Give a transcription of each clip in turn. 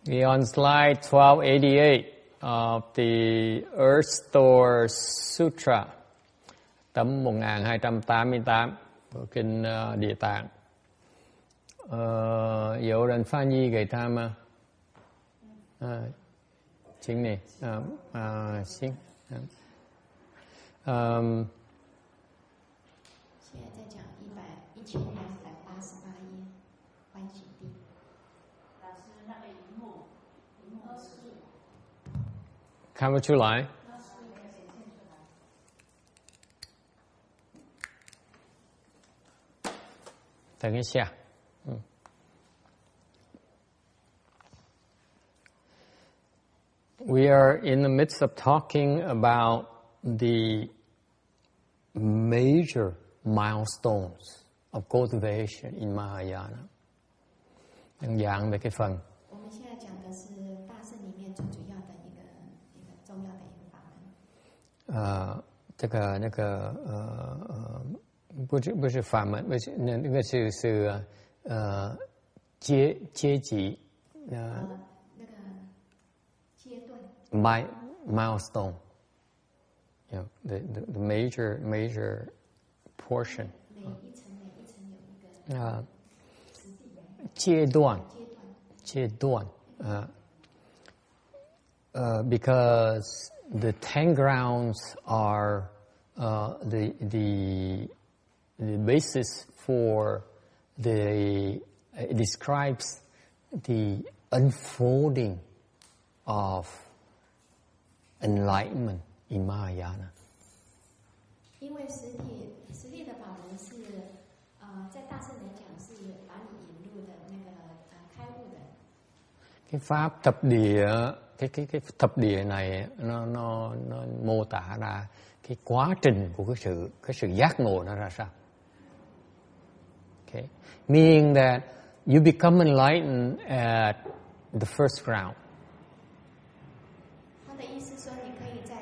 We on slide 1288 of the Earth Store Sutra, tấm 1288 của Kinh Địa Tạng. 有人翻译给他吗？请你行。现在在讲1288页，欢喜地。老师，那个荧幕看不出来。等一下。We are in the midst of talking about the major milestones of cultivation in Mahayana. đang giảng về cái phần. 我们现在讲的是大圣里面最主要的一个重要的一个法门。这个那个不是法门，不是那个是阶级那个阶段。milestone, you know, the major portion. 每一层有一个阶段 because the 10 grounds are the basis for it describes the unfolding of enlightenment in Mahayana. 因为实力的法门是在大圣来讲是把你引入的那个开悟的。Cái pháp thập địa, cái thập địa này nó mô tả ra cái quá trình của cái sự giác ngộ nó ra sao. Okay, meaning that you become enlightened at the first ground. 他的意思说，你可以在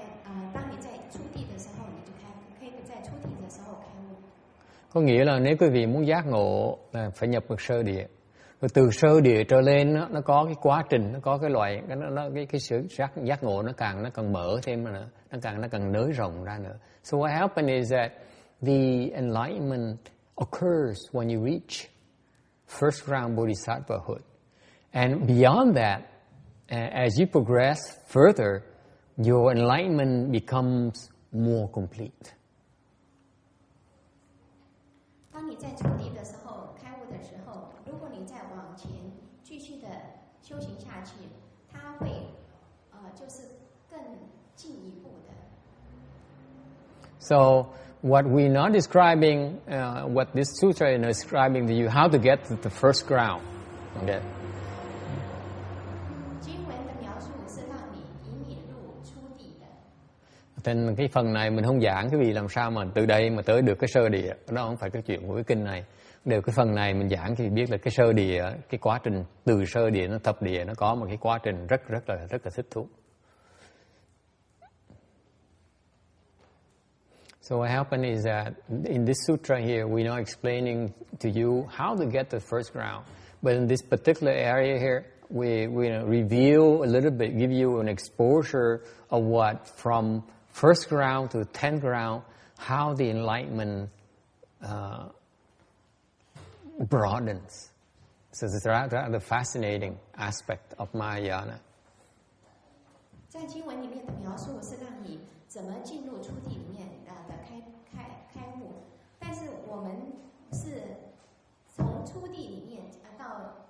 当你在初地的时候，你就可以在初地的时候开悟。Có nghĩa là nếu quý vị muốn giác ngộ là phải nhập được sơ địa. Rồi từ sơ địa trở lên nó có cái quá trình, nó có cái loại cái sự giác ngộ nó càng mở thêm nữa, nó càng nới rộng ra nữa. So what happens is that the enlightenment occurs when you reach first ground bodhisattvahood. And beyond that, as you progress further, your enlightenment becomes more complete. 当你在初地的时候开悟的时候，如果你再往前继续的修行下去，它会就是更进一步的。So what we're not describing, what this sutra is describing to you, how to get to the first ground. Okay. 经文的描述是让你引你入初地的。Nên cái phần này mình không giảng cái gì làm sao mà từ đây mà tới được cái sơ địa, đó không phải cái chuyện của cái kinh này. Đều cái phần này mình giảng thì biết là cái sơ địa, cái quá trình từ sơ địa nó thập địa nó có một cái quá trình rất là thích thú. So what happened is that in this sutra here, we're not explaining to you how to get to the first ground. But in this particular area here, we review a little bit, give you an exposure of what from first ground to 10th ground, how the enlightenment broadens. So it's rather fascinating aspect of Mahayana. 在经文里面的描述是让你怎么进入初地里面的开悟，但是我们是从初地里面到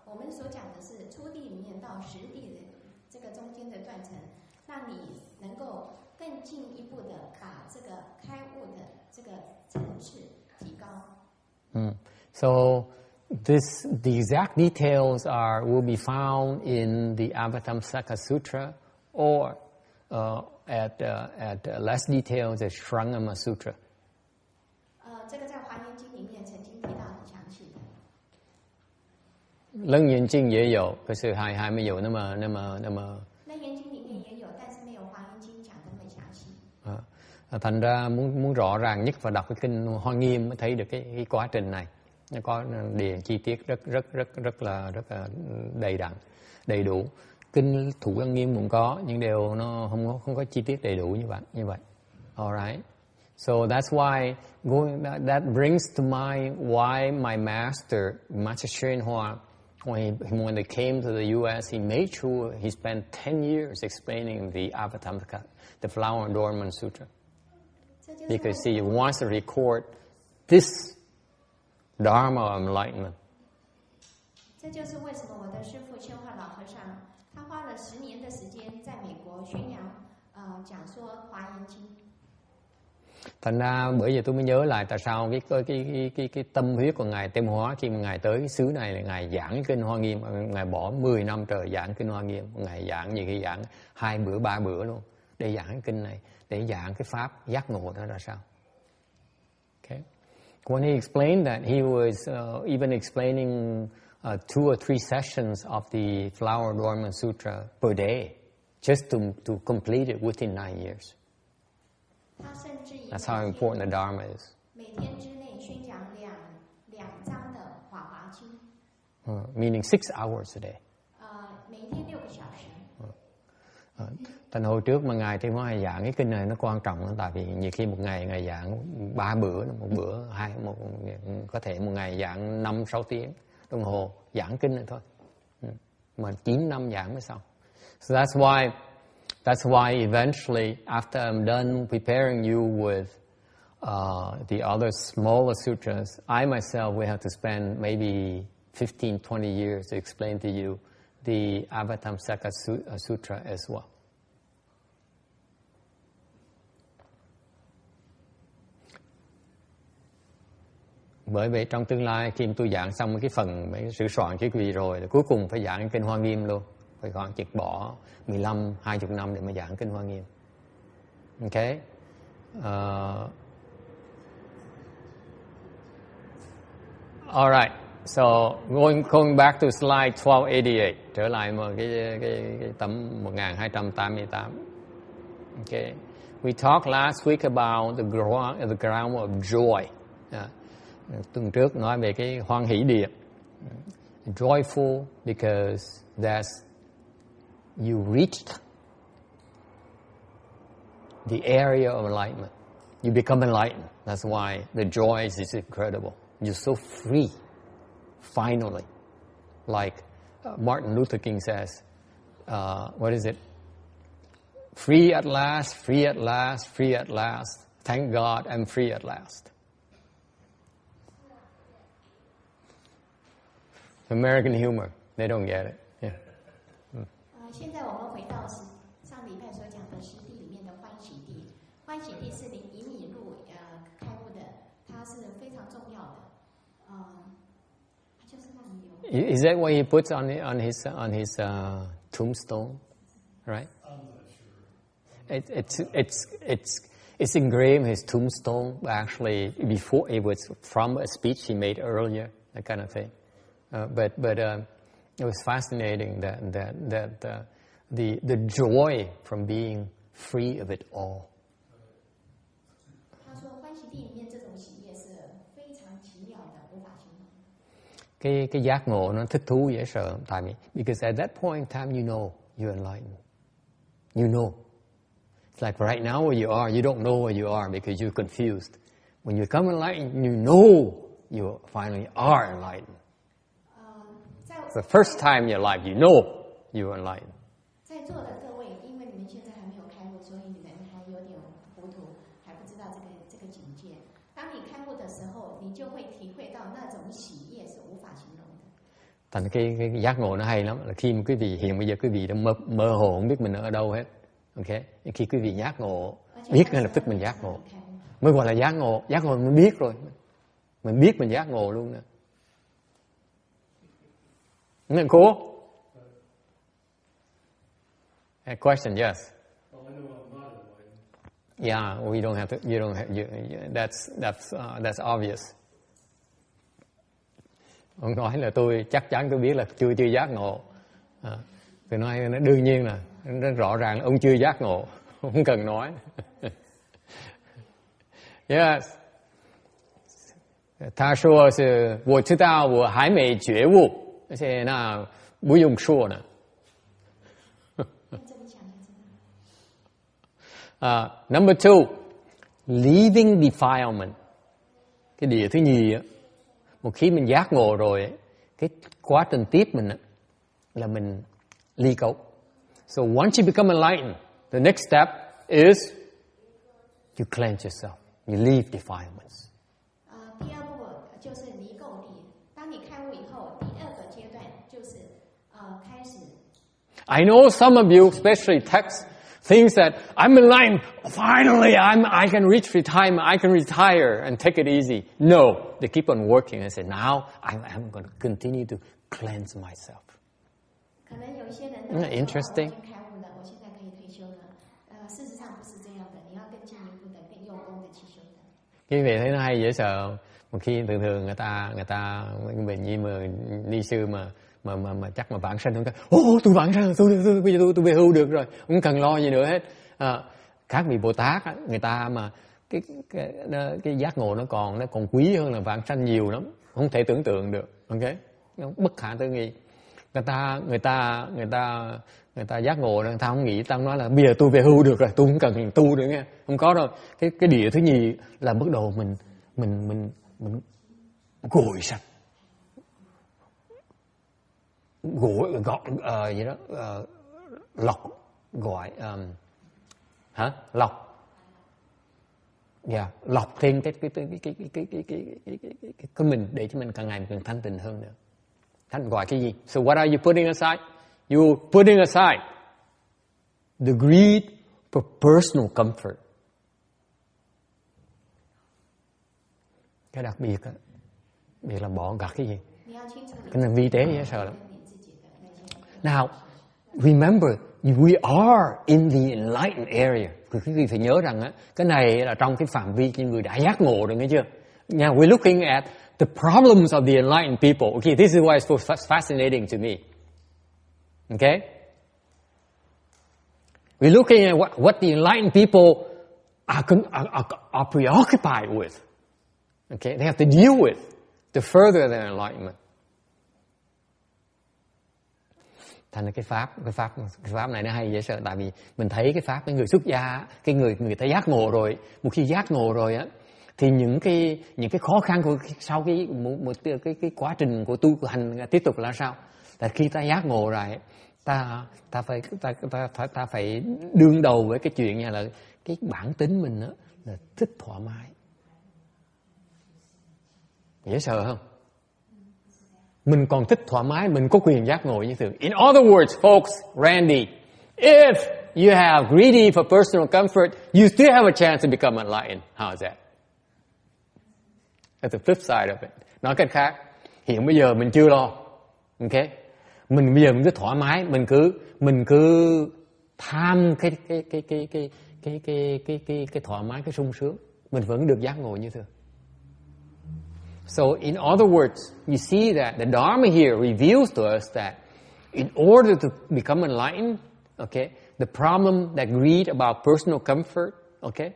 我们所讲的是初地里面到实地的这个中间的断层，让你能够更进一步的把这个开悟的这个层次提高。So the exact details will be found in the Avatamsaka Sutra or at less details at Shrangama Sutra. 这个在《华严经》里面曾经提到很详细的。楞严經也有，可是還沒有那麼。楞嚴經裡面也有，但是沒有華嚴經講得那麼詳細。 Thành ra muốn rõ ràng nhất và đọc cái kinh Hoa Nghiêm mới thấy được cái quá trình này. Nó có địa chi tiết rất là đầy đủ. kinh Thủ Lăng Nghiêm cũng có, nhưng đều nó không có chi tiết đầy đủ như vậy. Alright. So that's why that brings to mind why my Master Shen Hoa, when they came to the U.S., he made sure he spent 10 years explaining the Avatamsaka, the Flower Adornment Sutra, because he wants to record this Dharma of enlightenment. 这就是为什么我的师父宣化老和尚，他花了10年的时间在美国宣扬讲说《华严经》。Thành ra bởi vì tôi mới nhớ lại tại sao cái tâm huyết của ngài Tem Hóa khi mà ngài tới cái xứ này là ngài giảng kinh Hoa Nghiêm, ngài bỏ 10 năm trời giảng kinh Hoa Nghiêm, ngài giảng nhiều khi giảng 2 bữa 3 bữa luôn để giảng cái kinh này, để giảng cái pháp giác ngộ đó là sao. Okay. When he explained that, he was even explaining 2 or 3 sessions of the Flower Adornment Sutra per day, just to complete it within 9 years. That's how important the Dharma is. 每天之内宣讲两章的法华经。Meaning 6 hours a day. 每天6个小時。Thành hồi trước mà ngài Thế Hóa giảng cái kinh này nó quan trọng lắm, tại vì nhiều khi một ngày ngài giảng 3 bữa, có thể một ngày giảng 5-6 tiếng đồng hồ giảng kinh này thôi, mà 9 năm giảng mới xong. So that's why eventually, after I'm done preparing you with the other smaller sutras, I myself will have to spend maybe 15-20 years to explain to you the Avatamsaka Sutra as well. Bởi vậy trong tương lai khi tôi giảng xong cái phần mấy sửa soạn chữ vị rồi, cuối cùng phải giảng kinh Hoa Nghiêm luôn, phải còn chịu bỏ 15-20 năm để mà giảng kinh Hoa Nghiêm. Okay. All right. So going back to slide 1288, trở lại một cái tấm 1288. Okay. We talked last week about the ground of joy. Tuần trước nói về cái hoan hỷ địa. Joyful because you reached the area of enlightenment. You become enlightened. That's why the joy is incredible. You're so free, finally. Like Martin Luther King says, what is it? Free at last, free at last, free at last. Thank God I'm free at last. American humor. They don't get it. Yeah. 现在我们回到上礼拜所讲的实地里面的欢喜地。欢喜地是引你入开悟的，它是非常重要的。它就是让你有。Is that what he puts on his tombstone, right? I'm not sure. It's engraved in his tombstone. Actually, before it was from a speech he made earlier, that kind of thing. But it was fascinating that the joy from being free of it all. 他说欢喜地里面这种喜悦是非常奇妙的，无法形容。cái giác ngộ nó thích thú dễ sợ, tại vì because at that point in time you know you're enlightened. You know. It's like right now where you are, you don't know where you are because you're confused. When you become enlightened, you know you finally are enlightened. The first time in your life, you know you are enlightened. 在座的各位，因为你们现在还没有开悟，所以你们还有点糊涂，还不知道这个境界。当你开悟的时候，你就会体会到那种喜悦是无法形容的。Thành cái giác ngộ nó hay lắm, là khi mà quý vị hiện bây giờ quý vị đã mơ hồ không biết mình ở đâu hết. Okay? Khi quý vị giác ngộ, biết ngay lập tức mình giác ngộ, mới gọi là giác ngộ. Giác ngộ mình biết rồi, mình biết mình giác ngộ luôn nè. Isn't it cool? A question, yes. Well, I know I'm not enlightened. Yeah, well, you don't have to. You don't have. That's obvious. Ông nói là tôi chắc chắn tôi biết là chưa giác ngộ. Tôi nói đương nhiên là rất rõ ràng là ông chưa giác ngộ, không cần nói. Yes. 他说是我知道我还没觉悟。而且那不用说呢。Number 2, leaving defilement. Cái địa thứ nhì á, một khi mình giác ngộ rồi, cái quá trình tiếp mình á, là mình ly cấu. So once you become enlightened, the next step is you cleanse yourself. You leave defilements. 第二步就是离垢地。当你开悟以后，第二个阶段就是开始。I know some of you, especially techs, thinks that I'm enlightened. Finally, I can reach retirement. I can retire and take it easy. No, they keep on working and say, now I'm going to continue to cleanse myself. 可能有些人 Interesting. 已经开悟了，我现在可以退休了。事实上不是这样的，你要更进一步的、更用功的去修的。Quý vị thấy nó hay dễ sợ. Một khi thường người ta bệnh nhi mà ni sư mà chắc mà vãng sanh, không có tôi vãng sanh, bây giờ tôi về hưu được rồi, không cần lo gì nữa hết. Các vị Bồ Tát người ta mà cái giác ngộ nó còn quý hơn là vãng sanh nhiều lắm, không thể tưởng tượng được. Ok, bất khả tư nghị. Người ta giác ngộ, người ta không nghĩ, ta nói là bây giờ tôi về hưu được rồi, tôi không cần tu nữa nghe, không có đâu. Cái địa thứ nhì là bắt đầu mình gội sạch, gọt gì đó, lọc, gọi lọc, lọc thêm cái mình để cho mình càng ngày càng thanh tịnh hơn nữa. Thanh gọi cái gì? So what are you putting aside? You're putting aside the greed for personal comfort. Cái đặc biệt là bỏ gạt cái gì? Cái này vi tế dễ sợ lắm. Now, remember, we are in the enlightened area. Quý vị phải nhớ rằng cái này là trong cái phạm vi những người đã giác ngộ rồi, nghe chưa? Now, we're looking at the problems of the enlightened people. Okay, this is why it's so fascinating to me. Okay? We're looking at what the enlightened people are preoccupied with. Okay, they have to deal with to further their enlightenment. Thành ra cái pháp này nó hay dễ sợ, tại vì mình thấy cái pháp cái người xuất gia, cái người ta giác ngộ rồi, một khi giác ngộ rồi á, thì những cái khó khăn của sau cái quá trình của tu hành tiếp tục là sao? Là khi ta giác ngộ rồi, ta phải đương đầu với cái chuyện như là cái bản tính mình á là thích thoải mái. Dễ sợ không? Mình còn thích thoải mái, mình có quyền giác ngộ như thường. In other words, folks, Randy, if you have greedy for personal comfort, you still have a chance to become enlightened. How's that? That's the flip side of it. Nói cách khác, hiện bây giờ mình chưa lo. Okay? Bây giờ mình cứ thoải mái, mình cứ tham cái thoải mái, cái sung sướng, mình vẫn được giác ngộ như thường. So, in other words, you see that the Dharma here reveals to us that in order to become enlightened, okay, the problem that greed about personal comfort, okay,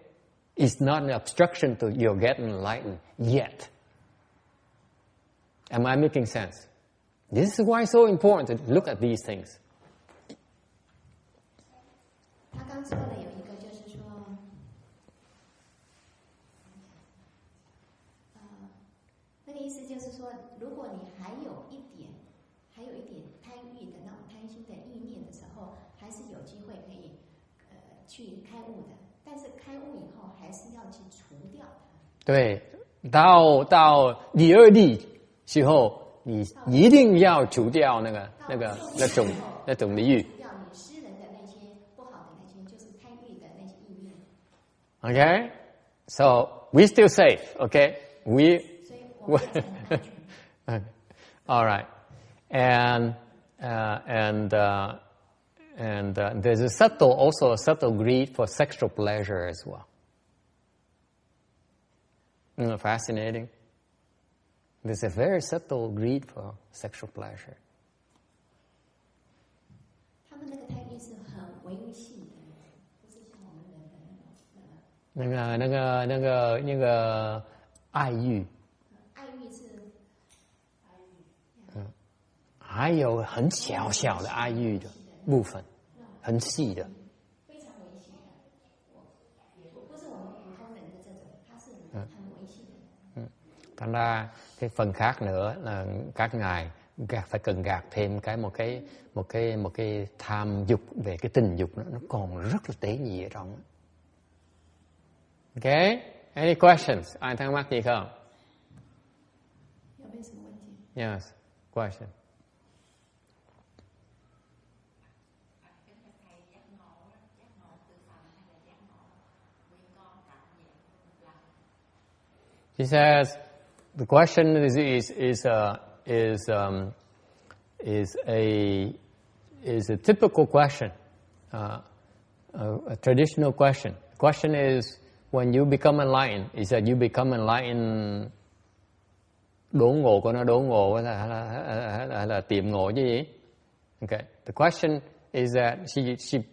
is not an obstruction to your getting enlightened yet. Am I making sense? This is why it's so important to look at these things. 他刚说的有一个就是说，那个意思就是说，如果你还有一点贪欲的那种贪心的意念的时候，还是有机会可以去开悟的。但是开悟以后，还是要去除掉它。对，到第二地时候，你一定要除掉那种的欲。掉你私人的那些不好的那些，就是贪欲的那些意念。Okay, so we still safe. Okay, all right, and there's also a subtle greed for sexual pleasure as well. Isn't it fascinating? There's a very subtle greed for sexual pleasure. 他们那个贪欲是很唯物性的，不是像我们人的那个爱欲。爱欲是还有很小的爱欲的部分，很细的。非常微细的。Thành ra cái phần khác nữa là các ngài phải cần gạt thêm một cái tham dục về cái tình dục nó còn rất là tế nhị ở trong. Okay, any questions? Ai thắc mắc gì không? Yes, question. He says the question is a typical question, a traditional question. The question is, when you become enlightened, is that you become enlightened đốn ngộ, của nó đốn ngộ hay là tiệm ngộ chứ gì? Okay. The question is that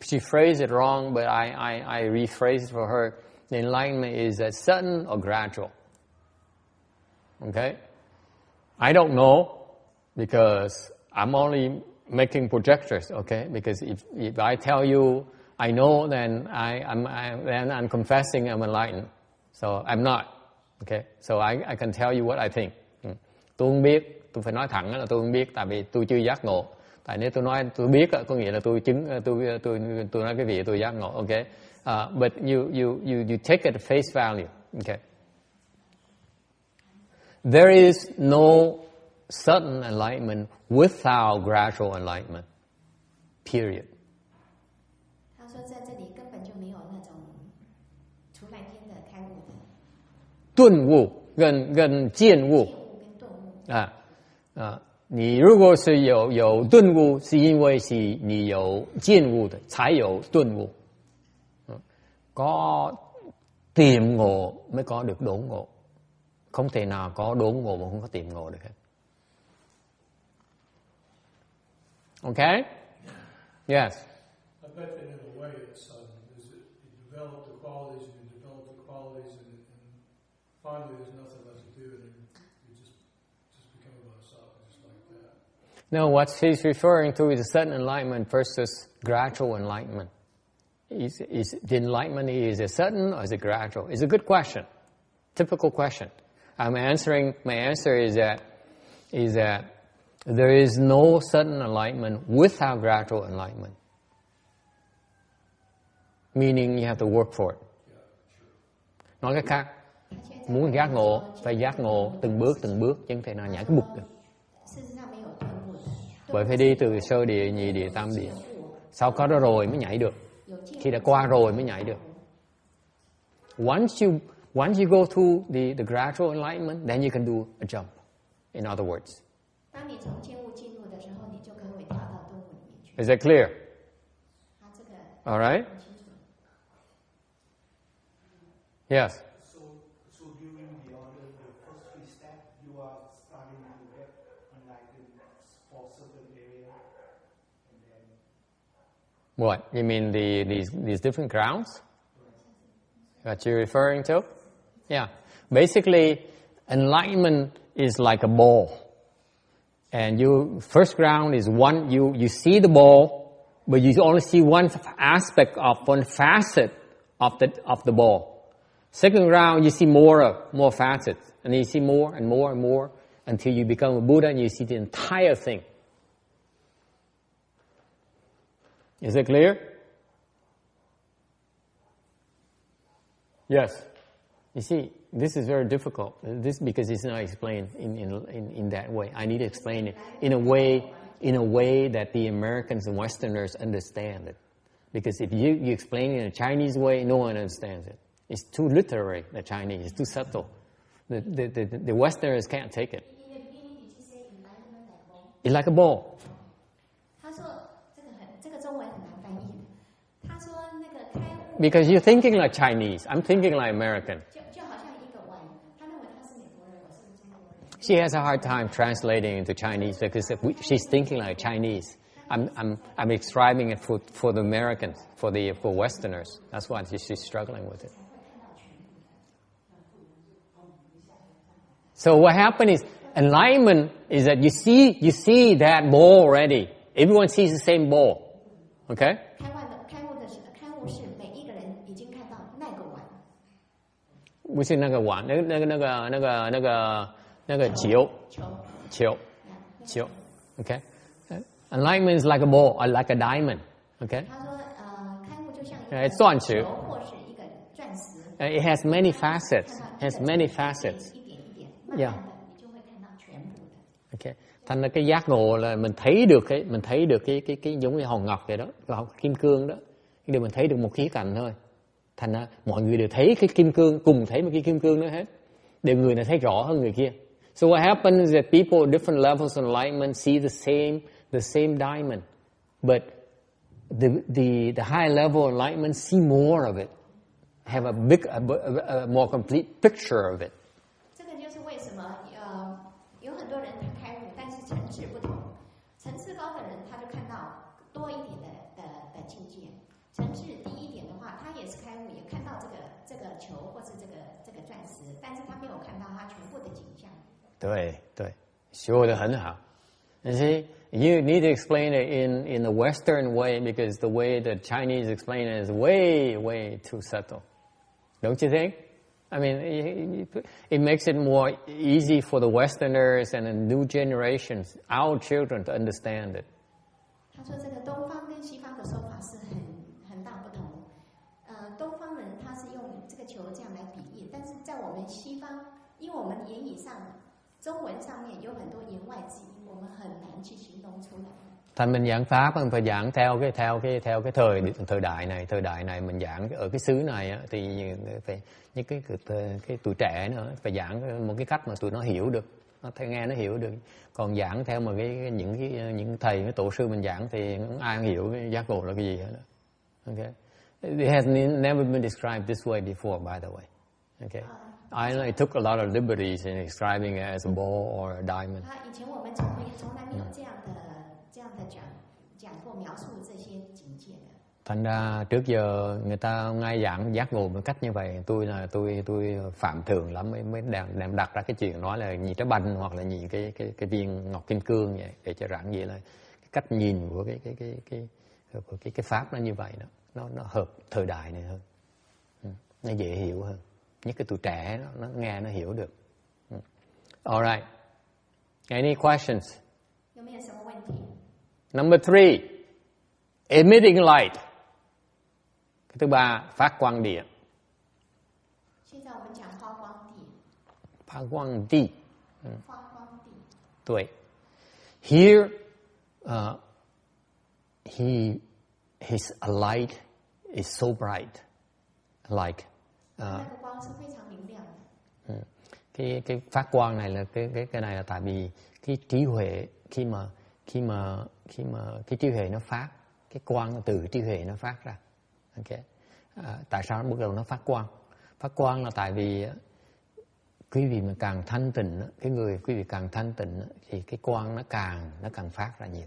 she phrased it wrong, but I rephrased it for her. The enlightenment is that sudden or gradual. Okay? I don't know because I'm only making projectors, okay? Because if I tell you I know, then I'm confessing I'm enlightened. So I'm not. Okay? So I can tell you what I think. Tôi không biết, tôi phải nói thẳng là tôi không biết, tại vì tôi chưa giác ngộ. Tại nếu tôi nói tôi biết, có nghĩa là tôi nói cái vị tôi giác ngộ. Okay? But you take it at face value. Okay? There is no sudden enlightenment without gradual enlightenment. Period. 他说在这里根本就没有那种除来天的开悟的。顿悟跟见悟。你如果是有顿悟，是因為是你有見悟的，才有頓悟。Có tiệm ngộ mới có được đốn ngộ. Không thể nào có đốn ngộ mà không có tiệm ngộ được hết. Okay? Yes. I bet that in a way it's sudden. You develop the qualities and you develop the qualities and finally there's nothing left to do and you just become about something just like that. No, what she's referring to is sudden enlightenment versus gradual enlightenment. Is the enlightenment is it sudden or is it gradual? It's a good question. Typical question. My answer is that there is no sudden enlightenment without gradual enlightenment. Meaning you have to work for it. Nói cách khác, muốn giác ngộ, phải giác ngộ từng bước, chứ không thể nào nhảy cái bụt được. Bởi phải đi từ sơ địa, nhị địa, tam địa. Sau có đó rồi mới nhảy được. Khi đã qua rồi mới nhảy được. Once you go through the gradual enlightenment, then you can do a jump. In other words. Is that clear? All right? Yes. So during the first three steps, you are starting to get enlightened for certain area, and then. What? You mean these different grounds? That you're referring to? Yeah. Basically, enlightenment is like a ball. And first ground is one, you see the ball, but you only see one aspect of one facet of the ball. Second round, you see more facets, and you see more and more and more until you become a Buddha and you see the entire thing. Is it clear? Yes. You see, this is very difficult. This because it's not explained in that way. I need to explain it in a way that the Americans and Westerners understand it. Because if you explain it in a Chinese way, no one understands it. It's too literary, the Chinese. It's too subtle. The Westerners can't take it. It's like a ball. Because you're thinking like Chinese. I'm thinking like American. She has a hard time translating into Chinese because she's thinking like Chinese. I'm describing it for the Americans, for Westerners. That's why she's struggling with it. So what happened is enlightenment is that you see that ball already. Everyone sees the same ball. Okay? 不是那个碗，那个那个球，球 ，OK。Enlightenment is like a ball, or like a diamond, OK。他说，开悟就像一个钻石球或是一个钻石。It has many facets. Has many facets. 一點一點，慢慢的你就會看到全部的。OK. Thành ra cái giác ngộ là mình thấy được cái giống như hòn ngọc vậy đó, hòn kim cương đó. Nhưng điều mình thấy được một khía cạnh thôi. Thành ra mọi người đều thấy cái kim cương, cùng thấy một cái kim cương đó hết. Đều người này thấy rõ hơn người kia. So what happens is that people at different levels of enlightenment see the same diamond, but the high level enlightenment see more of it, have a more complete picture of it. 这个就是为什么有很多人他开悟，但是层次不同。层次高的人他就看到多一点的境界，层次低一点的话，他也是开悟，也看到这个球或是这个钻石，但是他没有看到它全部的景象。对对，说得很好。You see, you need to explain it in the Western way because the way the Chinese explain it is way too subtle. Don't you think? I mean, it makes it more easy for the Westerners and the new generations, our children, to understand it. 他说这个东方跟西方的说法是很大不同。东方人他是用这个球这样来比喻，但是在我们西方，因为我们言语上、中文上面有很多言外之音，我们很难去形容出来。Thành mình giảng pháp, mình phải giảng theo cái thời đại này mình giảng ở cái xứ này á, thì phải những cái tuổi trẻ nữa phải giảng một cái cách mà tụi nó hiểu được, nó nghe nó hiểu được. Còn giảng theo mà những thầy, cái tổ sư mình giảng thì không ai hiểu cái giác ngộ là cái gì hết. Okay, it has never been described this way before, by the way. Okay, I only took a lot of liberties in describing it as a ball or a diamond. 以前我们从来没有这样的讲过描述这些境界的。Thành ra trước giờ người ta ngay giảng giác ngộ một cách như vậy, tôi phạm thường lắm mới đặt ra cái chuyện nói là nhị trái banh hoặc là nhị cái viên ngọc kim cương vậy, để cho rằng vậy là cái cách nhìn của cái pháp nó như vậy đó, nó hợp thời đại này hơn, nó dễ hiểu hơn, nhất cái tụi trẻ nó nghe nó hiểu được. Alright, any questions? 有没有什么问题？ Number 3, emitting light. Cái thứ ba, phát quang địa. 现在我们讲发光地。发光地。发光地。对。Here, his light is so bright, like. 那个光是非常明亮的。Cái phát quang này là cái này là tại vì cái trí huệ khi mà cái trí huệ nó phát, cái quang từ trí huệ nó phát ra. Okay. Tại sao nó bắt đầu nó phát quang? Phát quang là tại vì quý vị mà càng thanh tịnh, cái người quý vị càng thanh tịnh thì cái quang nó càng phát ra nhiều.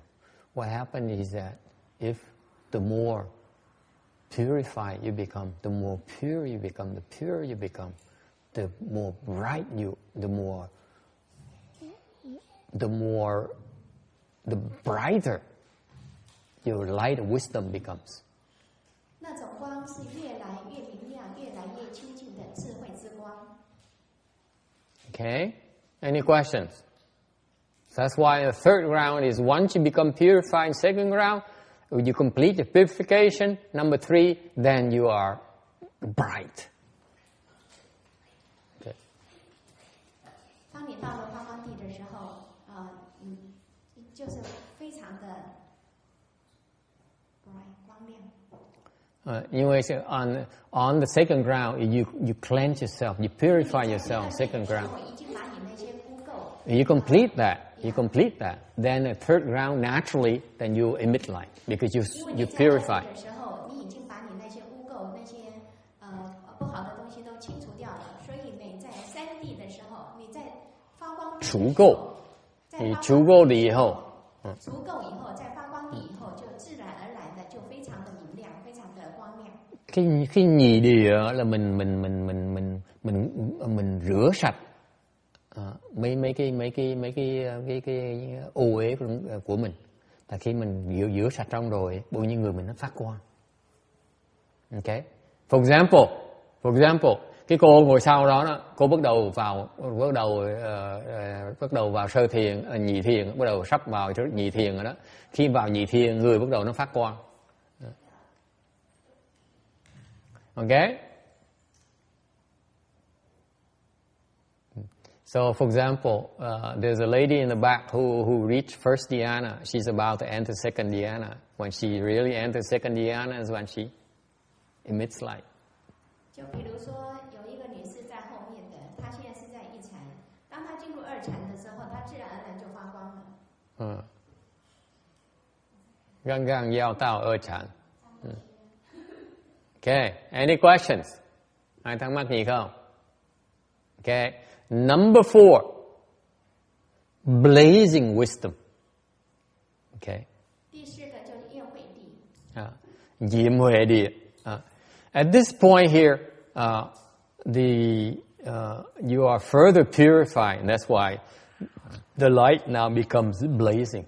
What happens is that if the more purified you become, the more pure you become, the purer you become, the more bright you, the brighter your light of wisdom becomes. 那种光是越来越明亮、越来越清净的智慧之光。Okay, any questions? So that's why the third round is once you become purified. Second round, you complete the purification. Number 3, then you are bright. Okay. 当你到了发光地的时候，就是非常的 bright 光亮。因为是 on the second round, you cleanse yourself, you purify yourself. Second round, you complete that. Then the third round, naturally, then you emit light because you purify. 的时候，你已经把你那些污垢、那些不好的东西都清除掉了，所以你在3地的时候，你在发光除垢，你除垢了以後，除垢以後，在發光地以後，就自然而然的就非常的明亮，非常的光亮。Cái nhị địa là mình rửa sạch mấy cái ô uế của mình. Tại khi mình rửa sạch trong rồi, bao nhiêu người mình nó phát quang. Okay. For example, cái cô ngồi sau đó, cô bắt đầu vào sơ thiền, nhị thiền, bắt đầu sắp vào nhị thiền rồi đó. Khi vào nhị thiền, người bắt đầu nó phát quang. Okay? So, for example, there's a lady in the back who reached first dhyana. She's about to enter second dhyana. When she really enters second dhyana is when she emits light. 就比如说，有一个女士在后面的，她现在是在一禅。当她进入二禅的时候，她自然而然就发光了。Gang gang giao tao ở tràn. Okay, any questions? Ai thắc mắc gì không? Okay, number 4, blazing wisdom. Okay. 第四个就是宴会地。Diệm huệ địa. At this point here, you are further purified, and that's why the light now becomes blazing.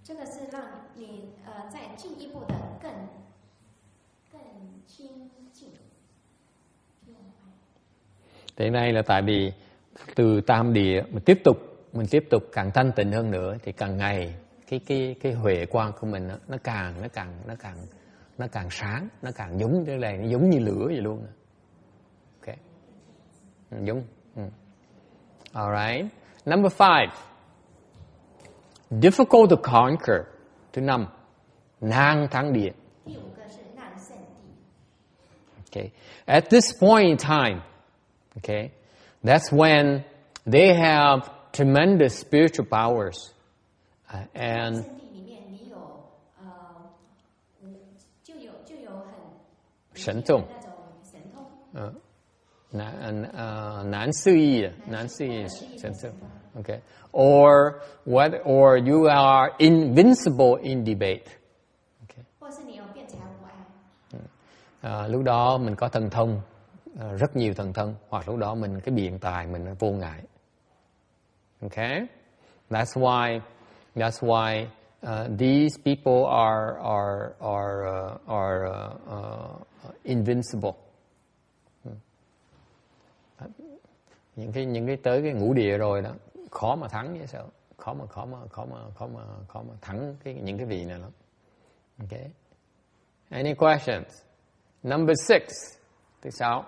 这个是让你再进一步的更清净。Thế này là tại vì từ tam địa mình tiếp tục càng thanh tịnh hơn nữa thì càng ngày cái huệ quang của mình nó càng sáng, nó càng giống như này, nó giống như lửa vậy luôn. Okay. Giống. All right. Number 5. Difficult to conquer. Thứ 5. Nan thắng địa. 第5个是难胜地。Okay. At this point in time, okay, that's when they have tremendous spiritual powers, and 圣地里面你有就有很神通，那种神通。难思议神通。Okay. Or you are invincible in debate. Okay. 或是你有辩才无碍。Lúc đó mình có thần thông, rất nhiều thần thông, hoặc lúc đó mình cái biện tài mình vô ngại. Okay? That's why these people are invincible. Những cái tới cái ngũ địa rồi đó, khó mà thắng vậy sao? Khó mà thắng những cái vị này lắm. Okay? Any questions? Number 6. Thứ 6.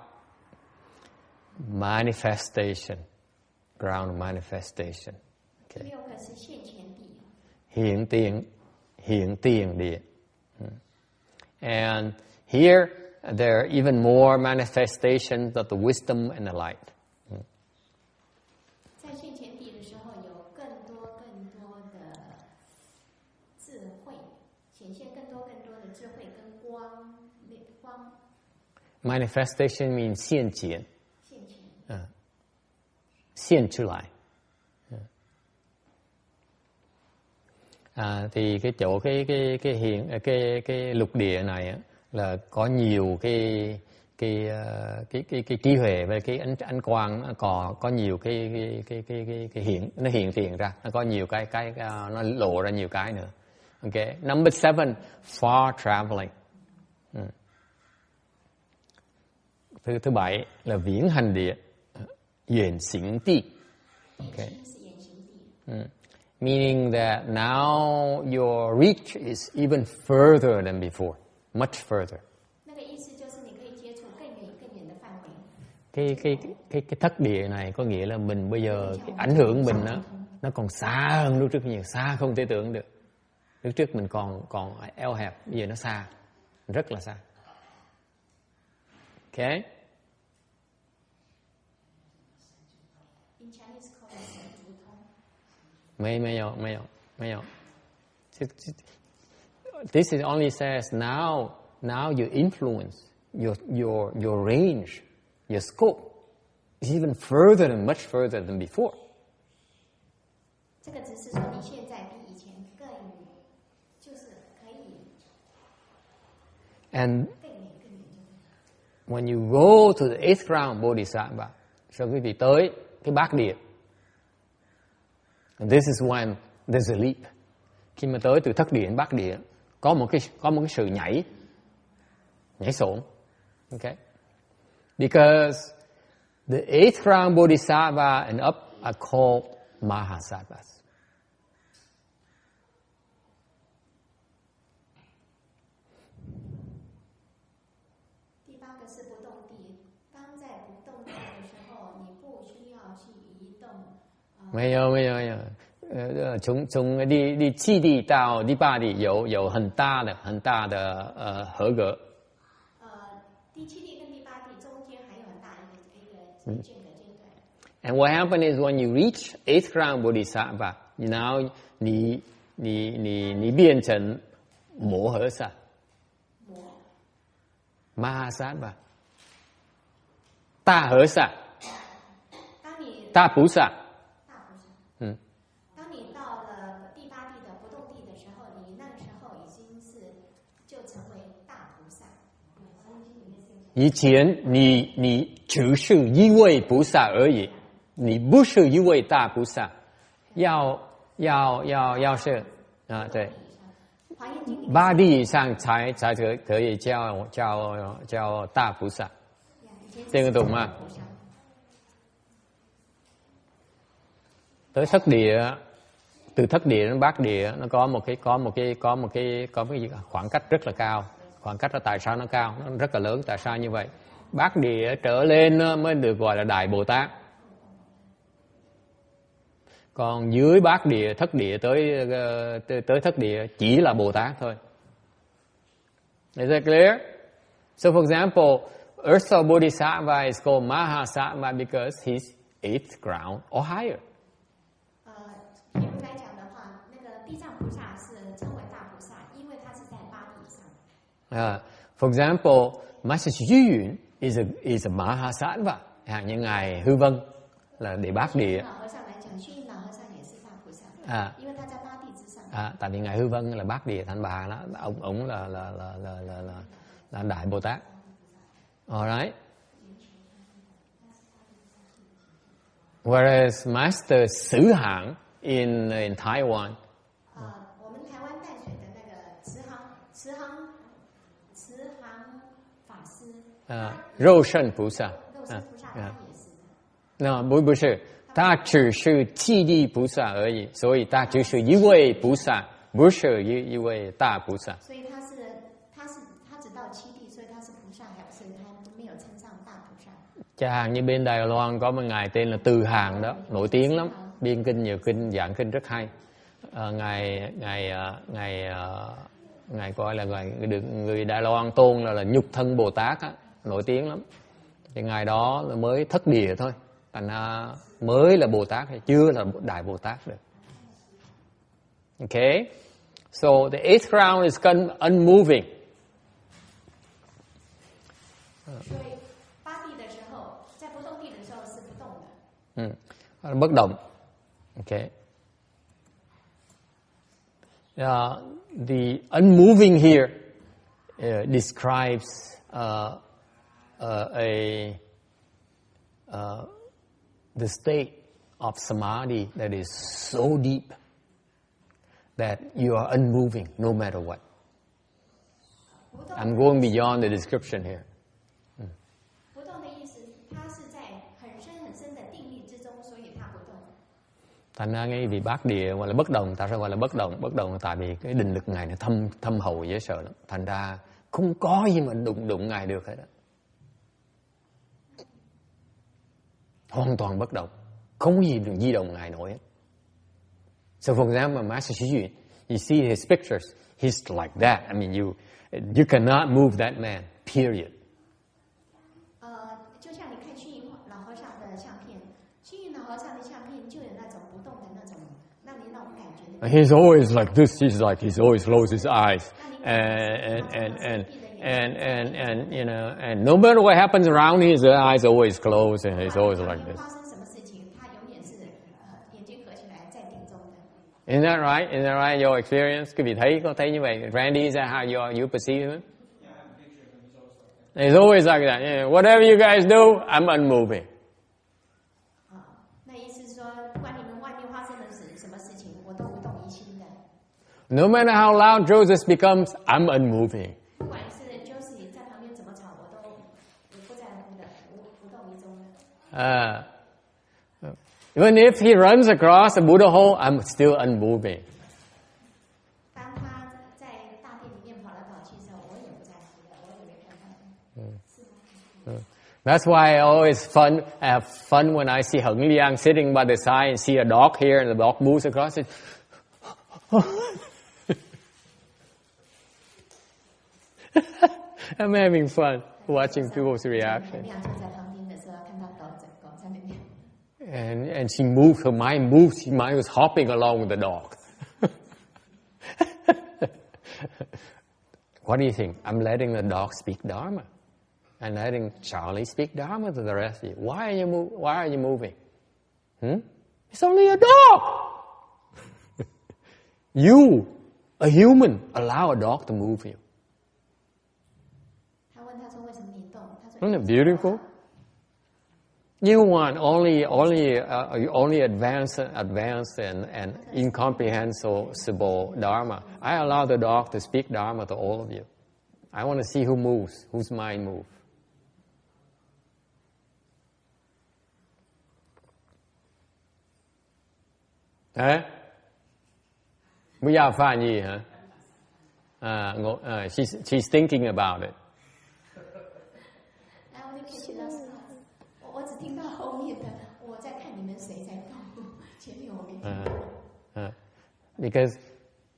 Manifestation. Ground manifestation. Okay. 第6个是现前地。hiện tiền địa. And here there are even more manifestations of the wisdom and the light. 在现前地的时候，有更多的智慧，显现更多的智慧跟光。Manifestation means 现前。现前。现出来. Thì cái chỗ cái lục địa này á, là có nhiều cái trí huệ về cái ánh quang, có nhiều cái hiện, nó hiện tiền ra, nó có nhiều cái nó lộ ra nhiều cái nữa. Okay. Number 7, far traveling. Thứ 7 là viễn hành địa, Yuan xính địa. Okay. Meaning that now your reach is even further than before, much further. 那个意思就是你可以接触更远的范围。cái thất địa này có nghĩa là mình bây giờ cái ảnh hưởng mình nó còn xa hơn lúc trước nhiều, xa không thể tưởng được. Lúc trước mình còn eo hẹp, bây giờ nó xa, rất là xa. Okay. In Chinese called it 没有. This is only says now your influence, your range, your scope is even further and much further than before. 这个只是说你现在比以前更，就是可以。And when you go to the 8th ground Bodhisattva, sau quý vị tới cái bát địa, and this is when there's a leap. Khi mà tới từ thất địa đến bát địa, có một cái sự nhảy xộn. Okay? Because The 8th round Bodhisattva and up are called Mahasattvas. Mấy giờ. Chúng đi chi đi到第八地有很大的合格。第七地跟第八地中间还有很大一个间隔。And what happens is when you reach 8th round Bodhisattva, now 你变成摩诃薩，Mahasattva，大和尚，大菩薩。当你到了第八地的不动地的时候，你那个时候已经就成为大菩萨。以前你只是一位菩萨而已，你不是一位大菩萨，要是对，八地以上才可以叫大菩薩，聽得懂嗎？tới thất địa, từ thất địa đến bát địa nó có một cái khoảng cách rất là cao. Khoảng cách đó tại sao nó cao, nó rất là lớn, tại sao như vậy? Bát địa trở lên mới được gọi là Đại Bồ Tát. Còn dưới bát địa, thất địa tới thất địa chỉ là Bồ Tát thôi. Is that clear? So for example, Earth Store Bodhisattva is called Mahasattva because he's 8th ground or higher. 严格来讲的话，那个地藏菩萨是称为大菩萨，因为他是在八地以上。For example, Master Xu Yun is a Mahasattva. Như ngài Hư Vân là Đệ Bát Địa. Tại vì ngài Hư Vân là Bát Địa Thanh Bà đó, ông là Đại Bồ Tát. Alright. Whereas Master Sử Hạng in Taiwan. 我们台湾淡水的那个慈航法师。肉身菩萨。肉身菩萨他也是的。那不是，他只是气力菩萨而已，所以他只是一位菩萨，不是一位大菩萨。所以他只到七地，所以他是菩萨，还是他没有称上大菩萨。Chẳng hạn như bên Đài Loan có một ngài tên là Từ Hàng đó, nổi tiếng lắm, biên kinh nhiều kinh, giảng kinh rất hay. Ngài gọi là người Đài Loan tôn là nhục thân Bồ Tát á, nổi tiếng lắm. Thì ngài đó là mới thất địa thôi, thành ra mới là Bồ Tát hay chưa là Đại Bồ Tát được. Okay, so the 8th round is unmoving. 所以八地的时候，在不动地的时候是不动的。bất động. Okay. The unmoving here describes the state of samadhi that is so deep that you are unmoving no matter what. I'm going beyond the description here. 不动的意思，它是在很深的定力之中，所以它不动。Thành ra ngay vì bát địa gọi là bất động, tại sao gọi là bất động? Bất động là tại vì cái định lực ngài nó thâm hậu dễ sợ lắm. Thành ra không có gì mà đụng ngài được hết đó. Hoàn toàn bất động, không gì được di động ngài nổi hết. So for example, Master Xu Yun, you see his pictures, he's like that. I mean, you cannot move that man. Period. 就像你看虚云老和尚的相片，虚云老和尚的相片就有那种不动的那种，让你那种感觉。He's always like this. He's always closes his eyes, and you know, and no matter what happens around him, his eyes always closed, and he's always like this. 发生什么事情，他永远是眼睛合起来在定中的。Isn't that right? Isn't that right? Your experience? Quý vị có thấy như vậy? Randy, is that how you perceive him? He's always like that. Yeah, whatever you guys do, I'm unmoving. 那意思是说，不管你们外面发生的是什么事情，我都不动于心的。No matter how loud Joseph becomes, I'm unmoving. 不管是 Joseph 在旁边怎么吵，我不在乎的，不动于衷的。Even if he runs across a Buddha hole, I'm still unmoving. That's why I always have fun when I see Heng Liang sitting by the side and see a dog here and the dog moves across it. I'm having fun watching people's reaction. And she moved, her mind moved, her mind was hopping along with the dog. What do you think? I'm letting the dog speak Dharma. I'm letting Charlie speak Dharma to the rest of you. Why are you moving? It's only a dog. You, a human, allow a dog to move you. Isn't it beautiful? You want only advanced and incomprehensible Dharma. I allow the dog to speak Dharma to all of you. I want to see who moves, whose mind moves. Hả? Bây giờ phải gì hả? She's thinking about it. Because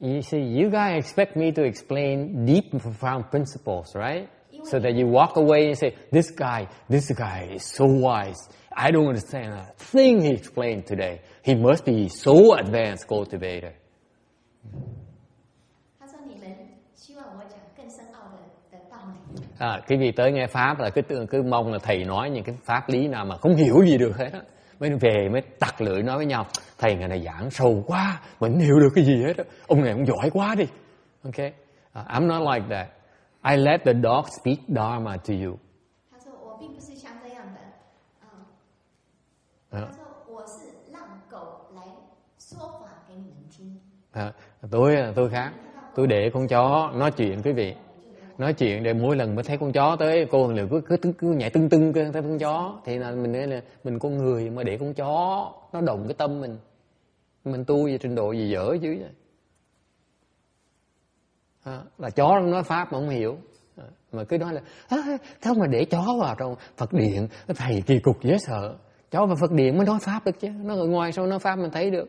you see, you guys expect me to explain deep and profound principles, right? So that you walk away and say, this guy is so wise. I don't understand a thing he explained today. He must be so advanced cultivator. Cái gì tới nghe Pháp là cứ mong là thầy nói những cái pháp lý nào mà không hiểu gì được hết á. Mới về mới tặc lưỡi nói với nhau, thầy ngày này giảng sâu quá, mình không hiểu được cái gì hết á. Ông này ông giỏi quá đi. Okay? I'm not like that. I let the dog speak Dharma to you. Tôi khác. Tôi để con chó nói chuyện, quý vị. Nói chuyện để mỗi lần mới thấy con chó tới, cô liền cứ nhảy tưng thấy con chó. Thì là mình con người mà để con chó nó động cái tâm mình tu về trình độ gì dở chứ. Là chó nó nói pháp mà không hiểu. Mà cứ nói là sao mà để chó vào trong Phật điện, thầy kỳ cục dễ sợ. Chó vào Phật điện mới nói pháp được chứ. Nó ở ngoài sao nói pháp mình thấy được.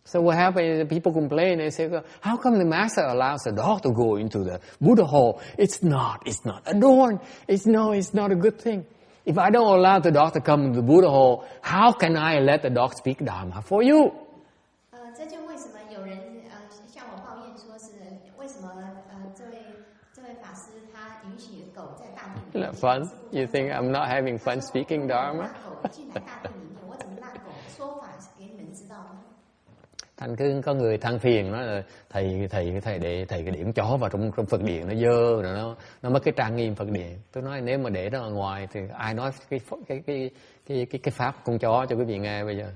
So what happens? People complain. They say, "How come the master allows a dog to go into the Buddha hole? It's not adorned. It's not a good thing. If I don't allow the dog to come into the Buddha hole, how can I let the dog speak Dharma for you?" 这就为什么有人向我抱怨说是为什么这位法师他允许狗在大殿里面 Fun? You think I'm not having fun speaking Dharma? 狗进来大殿里面，我怎么让狗说法给你们知道呢？ Thành cứ có người than phiền nói là thầy để thầy cái điểm chó vào trong Phật điện nó dơ rồi nó mất cái trang nghiêm Phật điện. Tôi nói nếu mà để nó ở ngoài thì ai nói cái pháp con chó cho quý vị nghe bây giờ.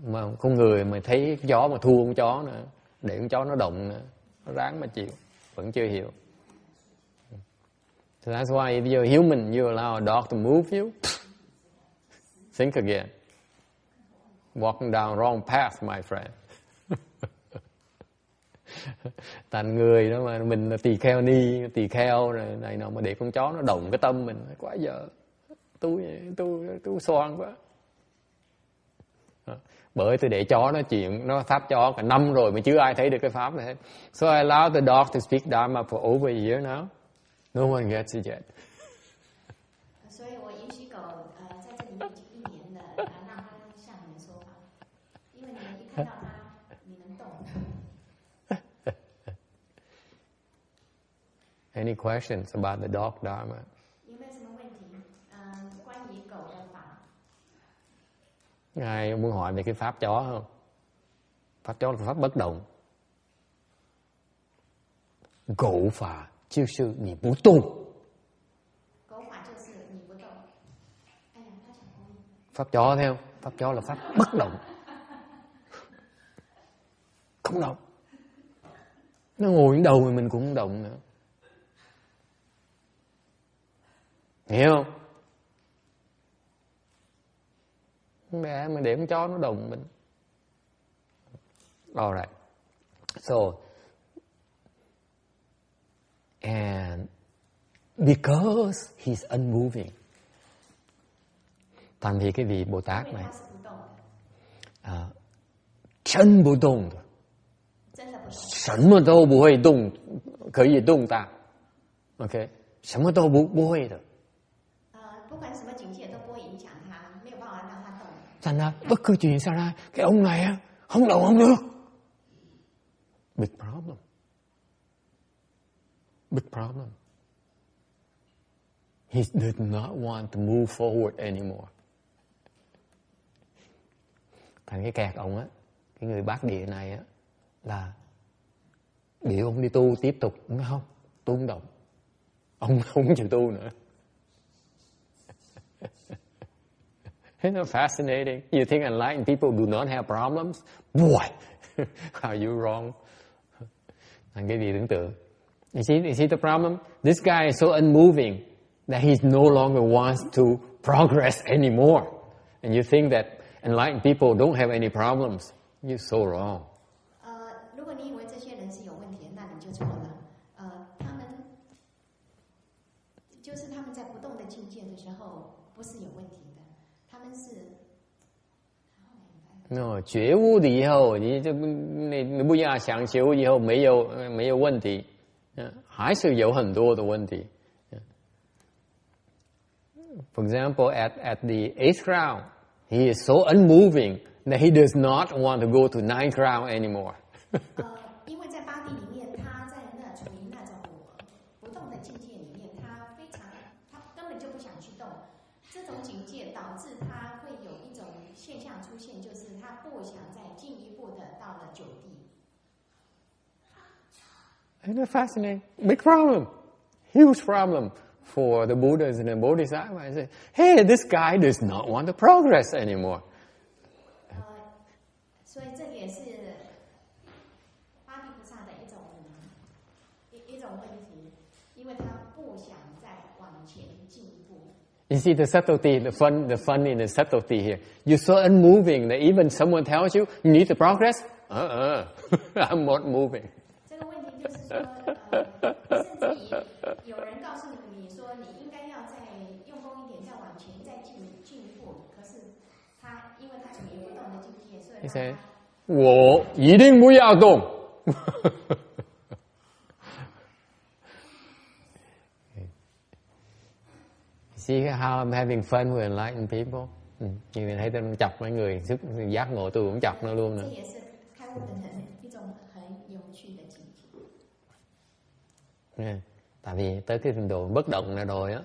Mà con người mà thấy chó mà thua con chó nữa, để con chó nó động nữa, nó ráng mà chịu, vẫn chưa hiểu. So that's why if you're human, you allow a dog to move you. Think again. Walking down wrong path, my friend. Thành người đó mà mình là tỳ kheo này nọ mà để con chó nó động cái tâm mình quá giờ. Tôi xoan quá. Bởi tôi để chó nói chuyện, nó pháp chó cả năm rồi mà chưa ai thấy được cái pháp này hết. So I allow the dog to speak Dharma for over a year now. No one gets it yet. 所以我允许狗在这里面就1年了，让它向你们说法，因为你们一看到它，你能动。Any questions about the dog Dharma? 有没有什么问题？关于狗的法。Ai muốn hỏi về cái pháp chó không? Pháp chó là pháp bất động.狗法就是你不动。狗法就是你不动。哎呀，他讲公益。Pháp chó thấy không? Pháp chó là pháp bất động. Không động. Nó ngồi trên đầu mình cũng không động nữa. Hiểu không? Mẹ mà để con chó nó đụng mình. Alright. So, and because he's unmoving, thành vì cái vị Bồ Tát này chân不动的，什么都不会动，可以动的 ，OK， 什么都不会的。不管什么境界都不会影响他，没有办法让他动。Thành ra bất cứ chuyện sao ra, cái ông này á không động không được. Big problem. Big problem. He did not want to move forward anymore. Thành cái kẹt ông á, cái người bát địa này á, là biểu ông đi tu tiếp tục, không, tu không động. Ông không chịu tu nữa. Isn't it fascinating? You think enlightened people do not have problems? Boy, are you wrong? Thành cái gì tưởng tượng? You see the problem? This guy is so unmoving that he no longer wants to progress anymore. And you think that enlightened people don't have any problems. You're so wrong. 如果你以为这些人是有问题，那你就错了。他们就是他们在不动的境界的时候，不是有问题的，他们是。觉悟了以后，你不要想修以后没有问题，还是有很多的问题。For example, at the 8th round, he is so unmoving that he does not want to go to 9th round anymore. 因为在八地里面，他在那处于那种不动的境界里面，他根本就不想去动。这种境界导致他会有一种现象出现，就是他不想再进一步的到了9地。Isn't it fascinating? Big problem, huge problem for the Buddhas and the Bodhisattvas. I say, hey, this guy does not want to progress anymore. 所以这也是八地菩萨的一种问题，因为他不想再往前进一步。You see the subtlety, the fun in the subtlety here. You're so unmoving that even someone tells you you need to progress. I'm not moving. 这个问题就是说，甚至于有人告诉你说你应该要再用功一点，再往前再进一步，可是因为他处于不动的境界，所以他我一定不要动。See how I'm having fun with enlightened people? Như mình thấy tôi chọc mấy người, sức giác ngộ tôi cũng chọc nó luôn nữa. Tại vì tới cái trình độ bất động là rồi á,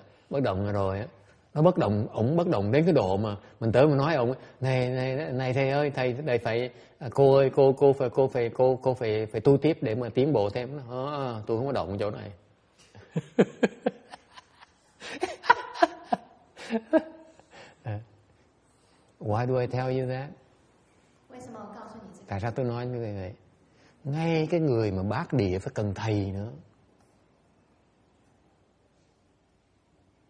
nó bất động, ổng bất động đến cái độ mà mình tới mình nói ổng này thầy ơi, thầy phải cô ơi, cô phải tu tiếp để mà tiến bộ thêm. Tôi không có động chỗ này. Why do I tell you that? Tại sao tôi nói như vậy? Ngay cái người mà bát địa phải cần thầy nữa.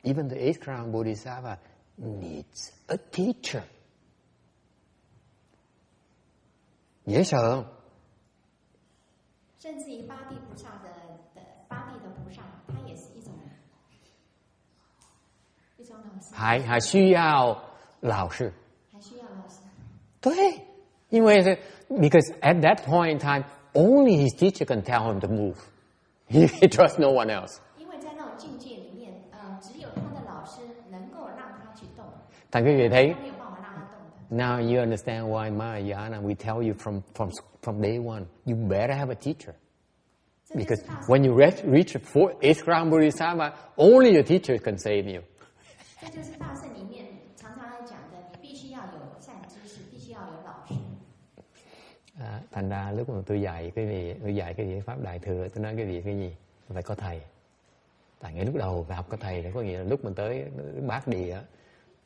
Even the 8th round Bodhisattva needs a teacher. Dễ sợ không? 甚至于八地菩萨的菩萨，他也是一种老师。还需要老师。对，因为 because at that point in time, only his teacher can tell him to move. He trusts no one else. 因为在那种境界里面，只有他的老师能够让他去动。Thành quý vị thấy, 他没有办法让他动的。 now you understand why Mahayana we tell you from day one, you better have a teacher. Because when you reach the 8th round Bodhisattva, only your teacher can save you. 这就是大圣里面常常讲的，你必须要有善知识，必须要有老师。Thành ra lúc mà tôi dạy cái vị pháp đại thừa, tôi nói cái gì phải có thầy. Tại ngay lúc đầu phải học có thầy, có nghĩa là lúc mình tới bát địa,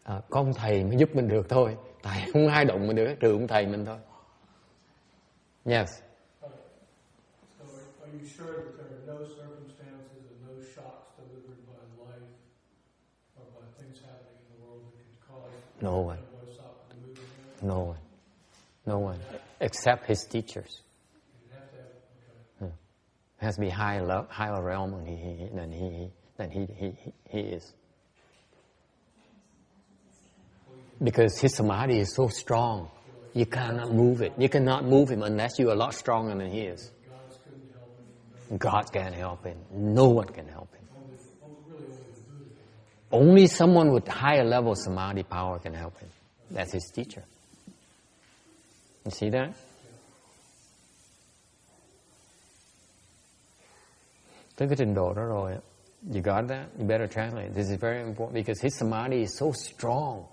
có ông thầy mới giúp mình được thôi. Tại không ai động mình được, trừ ông thầy mình thôi. Yes. So are you sure that there are no circumstances and no shocks delivered by life or No one. No one. Except his teachers. It has to be higher realm than he is. Because his samadhi is so strong, you cannot move it. You cannot move him unless you are a lot stronger than he is. God can't help him. No one can help him. Only someone with higher level samadhi power can help him. That's his teacher. You see that? Tới cái trình độ đó rồi, you got that? You better translate. This is very important because his samadhi is so strong.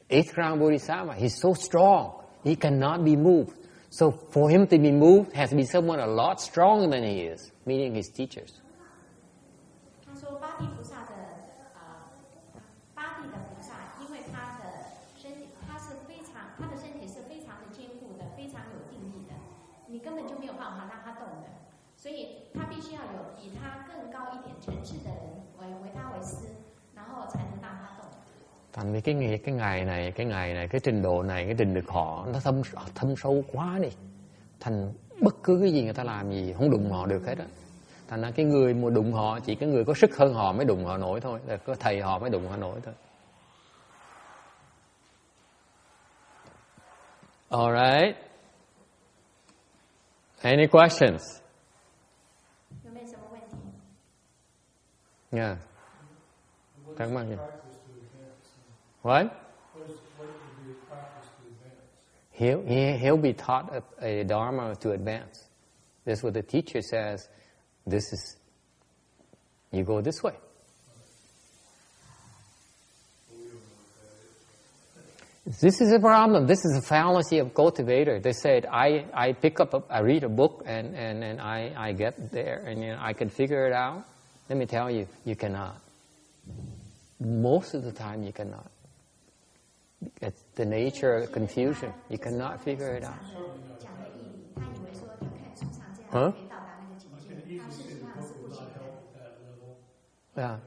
8th round Bodhisattva, he's so strong, he cannot be moved. So for him to be moved, has to be someone a lot stronger than he is, meaning his teachers. 他说八地菩萨的八地的菩萨，因为他的身体是非常的坚固的，非常有定力的，你根本就没有办法让他动的，所以他必须要有比他更高一点层次的人为他为师，然后才能让他动。Thành vì cái ngày này, cái trình độ này, cái trình được họ nó thâm sâu quá đi. Thành bất cứ cái gì người ta làm gì không đụng họ được hết á. Thành ra cái người mà đụng họ chỉ cái người có sức hơn họ mới đụng họ nổi thôi, có thầy họ mới đụng họ nổi thôi. Alright. Any questions? Yeah. Thắc mắc gì? What? He'll be taught a dharma to advance. That's what the teacher says. This is, you go this way. This is a problem. This is a fallacy of cultivator. They said, I pick up, I read a book and I get there and I can figure it out. Let me tell you, you cannot. Most of the time you cannot. It's the nature of confusion. You cannot figure it out. Huh? Yeah.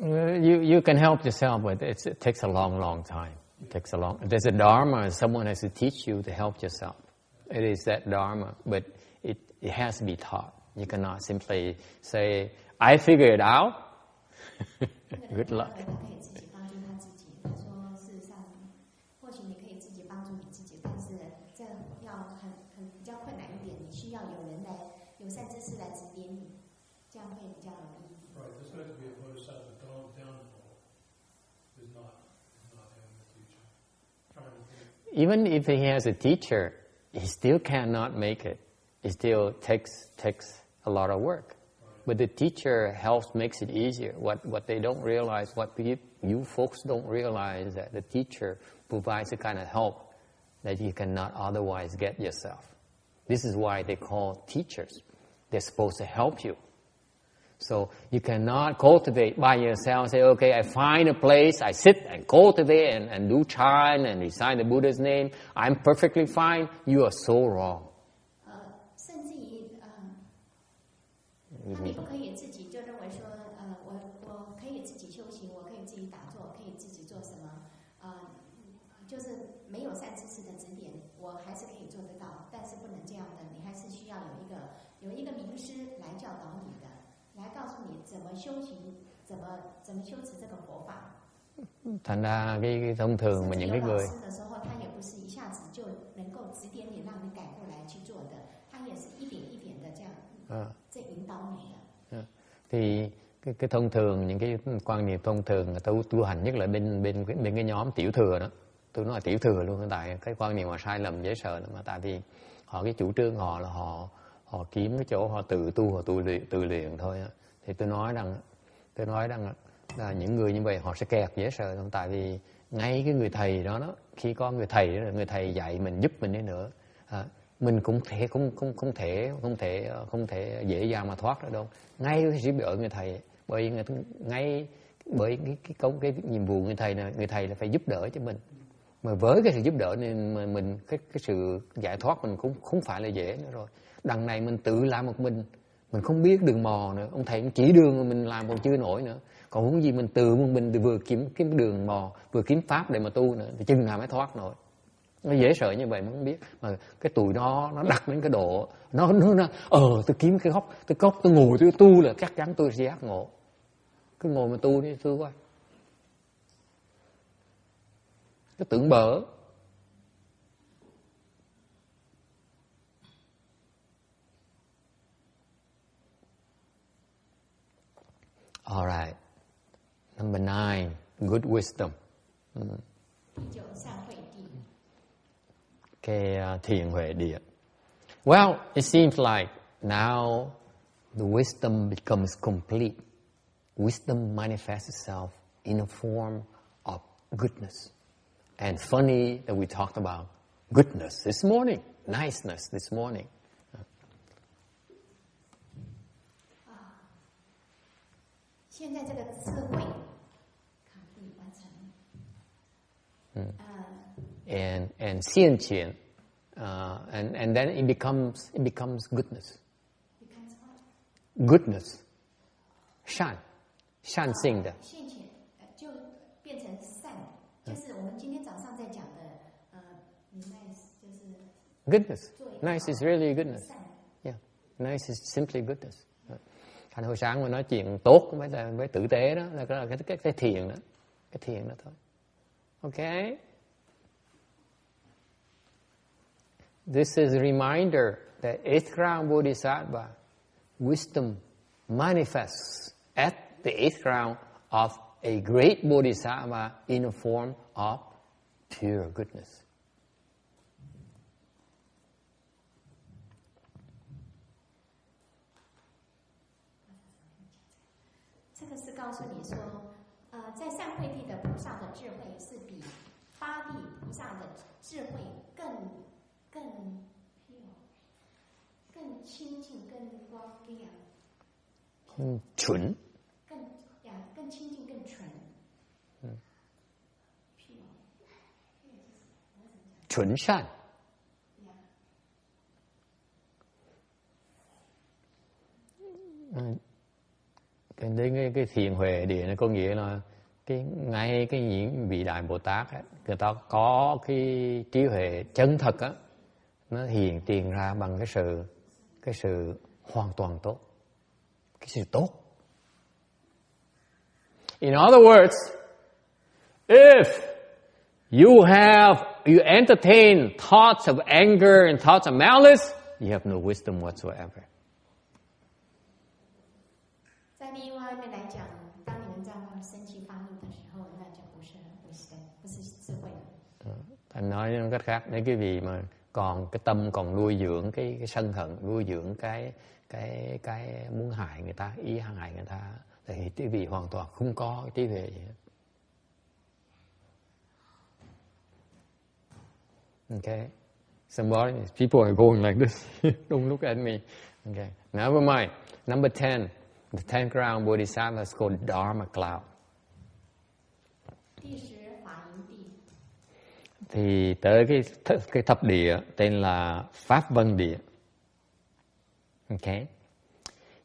You can help yourself, but it takes a long time. There's a dharma. Someone has to teach you to help yourself. It is that dharma, but it has to be taught. You cannot simply say, I figure it out. Good luck. Even if he has a teacher, he still cannot make it. It still takes a lot of work. But the teacher helps, makes it easier. What they don't realize, what you folks don't realize, that the teacher provides a kind of help that you cannot otherwise get yourself. This is why they call teachers. They're supposed to help you. So you cannot cultivate by yourself. Say, okay, I find a place, I sit and cultivate and do chant and recite the Buddha's name. I'm perfectly fine. You are so wrong. 他们不可以自己就认为说，我可以自己修行，我可以自己打坐，可以自己做什么，就是没有善知识的指点，我还是可以做得到，但是不能这样的，你还是需要有一个名师来教导你的，来告诉你怎么修行，怎么修持这个佛法。Thành ra cái thông thường mà những cái người 的时候，他也不是一下子就能够指点你，让你改过来去做的，他也是一点一点的这样。引导你的. Thì cái thông thường, những cái quan niệm thông thường tu hành, nhất là bên cái nhóm tiểu thừa đó, tôi nói là tiểu thừa luôn, tại cái quan niệm mà sai lầm dễ sợ lắm, mà tại vì họ cái chủ trương họ là họ kiếm cái chỗ họ tự tu, họ tự luyện thôi á. Thì tôi nói rằng là những người như vậy họ sẽ kẹt dễ sợ lắm, tại vì ngay cái người thầy đó khi có người thầy dạy mình, giúp mình đi nữa, mình cũng không thể dễ dàng mà thoát ra đâu. Ngay cái sự bởi người thầy, bởi cái nhiệm vụ người thầy là phải giúp đỡ cho mình. Mà với cái sự giúp đỡ nên mình cái sự giải thoát mình cũng không phải là dễ nữa rồi. Đằng này mình tự làm một mình Mình không biết đường mò nữa, ông thầy chỉ đường mình làm còn chưa nổi nữa. Còn huống gì mình tự mình vừa kiếm đường mò, vừa kiếm pháp để mà tu nữa, thì chừng nào mới thoát nổi. Nó dễ sợ như vậy mà không biết. Mà cái tuổi nó đặt đến cái độ nó tôi kiếm cái góc tôi ngồi tôi tu là chắc chắn tôi sẽ giác ngộ. Cứ ngồi mà tu đi tu coi. Cái tưởng bở. All right. Number 9, good wisdom. Cái thiền huệ địa. Well, it seems like now the wisdom becomes complete. Wisdom manifests itself in a form of goodness. And funny that we talked about goodness this morning, niceness this morning. 现在这个智慧卡可以完成。And 现前 and then it becomes goodness. Becomes what? Goodness. 善性的。现前就变成善，就是我们今天早上在讲的nice 就是 goodness. Nice is really goodness. 善。Yeah. Nice is simply goodness. Thành hồi sáng mà nói chuyện tốt với tử tế đó là cái thiền đó. Cái thiền đó thôi. Okay? This is a reminder that eighth ground Bodhisattva wisdom manifests at the eighth ground of a great Bodhisattva in a form of pure goodness. 这个是告诉你说，在善慧地的菩萨的智慧是比八地菩萨的智慧更清净、更光亮、纯、更清净、更纯。纯善。Cái thiền huệ địa này có nghĩa là ngay những vị đại Bồ Tát ấy, người ta có cái trí huệ chân thật á, nó hiện tiền ra bằng cái sự hoàn toàn tốt, cái sự tốt. In other words, if you entertain thoughts of anger and thoughts of malice, you have no wisdom whatsoever. 在另外一面来讲，当你们在生气发怒的时候，那就不是 wisdom， 不是智慧。Anh nói cách khác, nếu quý vị mà còn cái tâm còn nuôi dưỡng cái sân hận, nuôi dưỡng cái muốn hại người ta, ý hại người ta, thì quý vị hoàn toàn không có trí huệ gì hết. Okay, people are going like this. Don't look at me. Okay, never mind. Number 10. The 10th ground Bodhisattva is called Dharma Cloud. Thì tới cái thập địa tên là Pháp Vân Địa. Okay.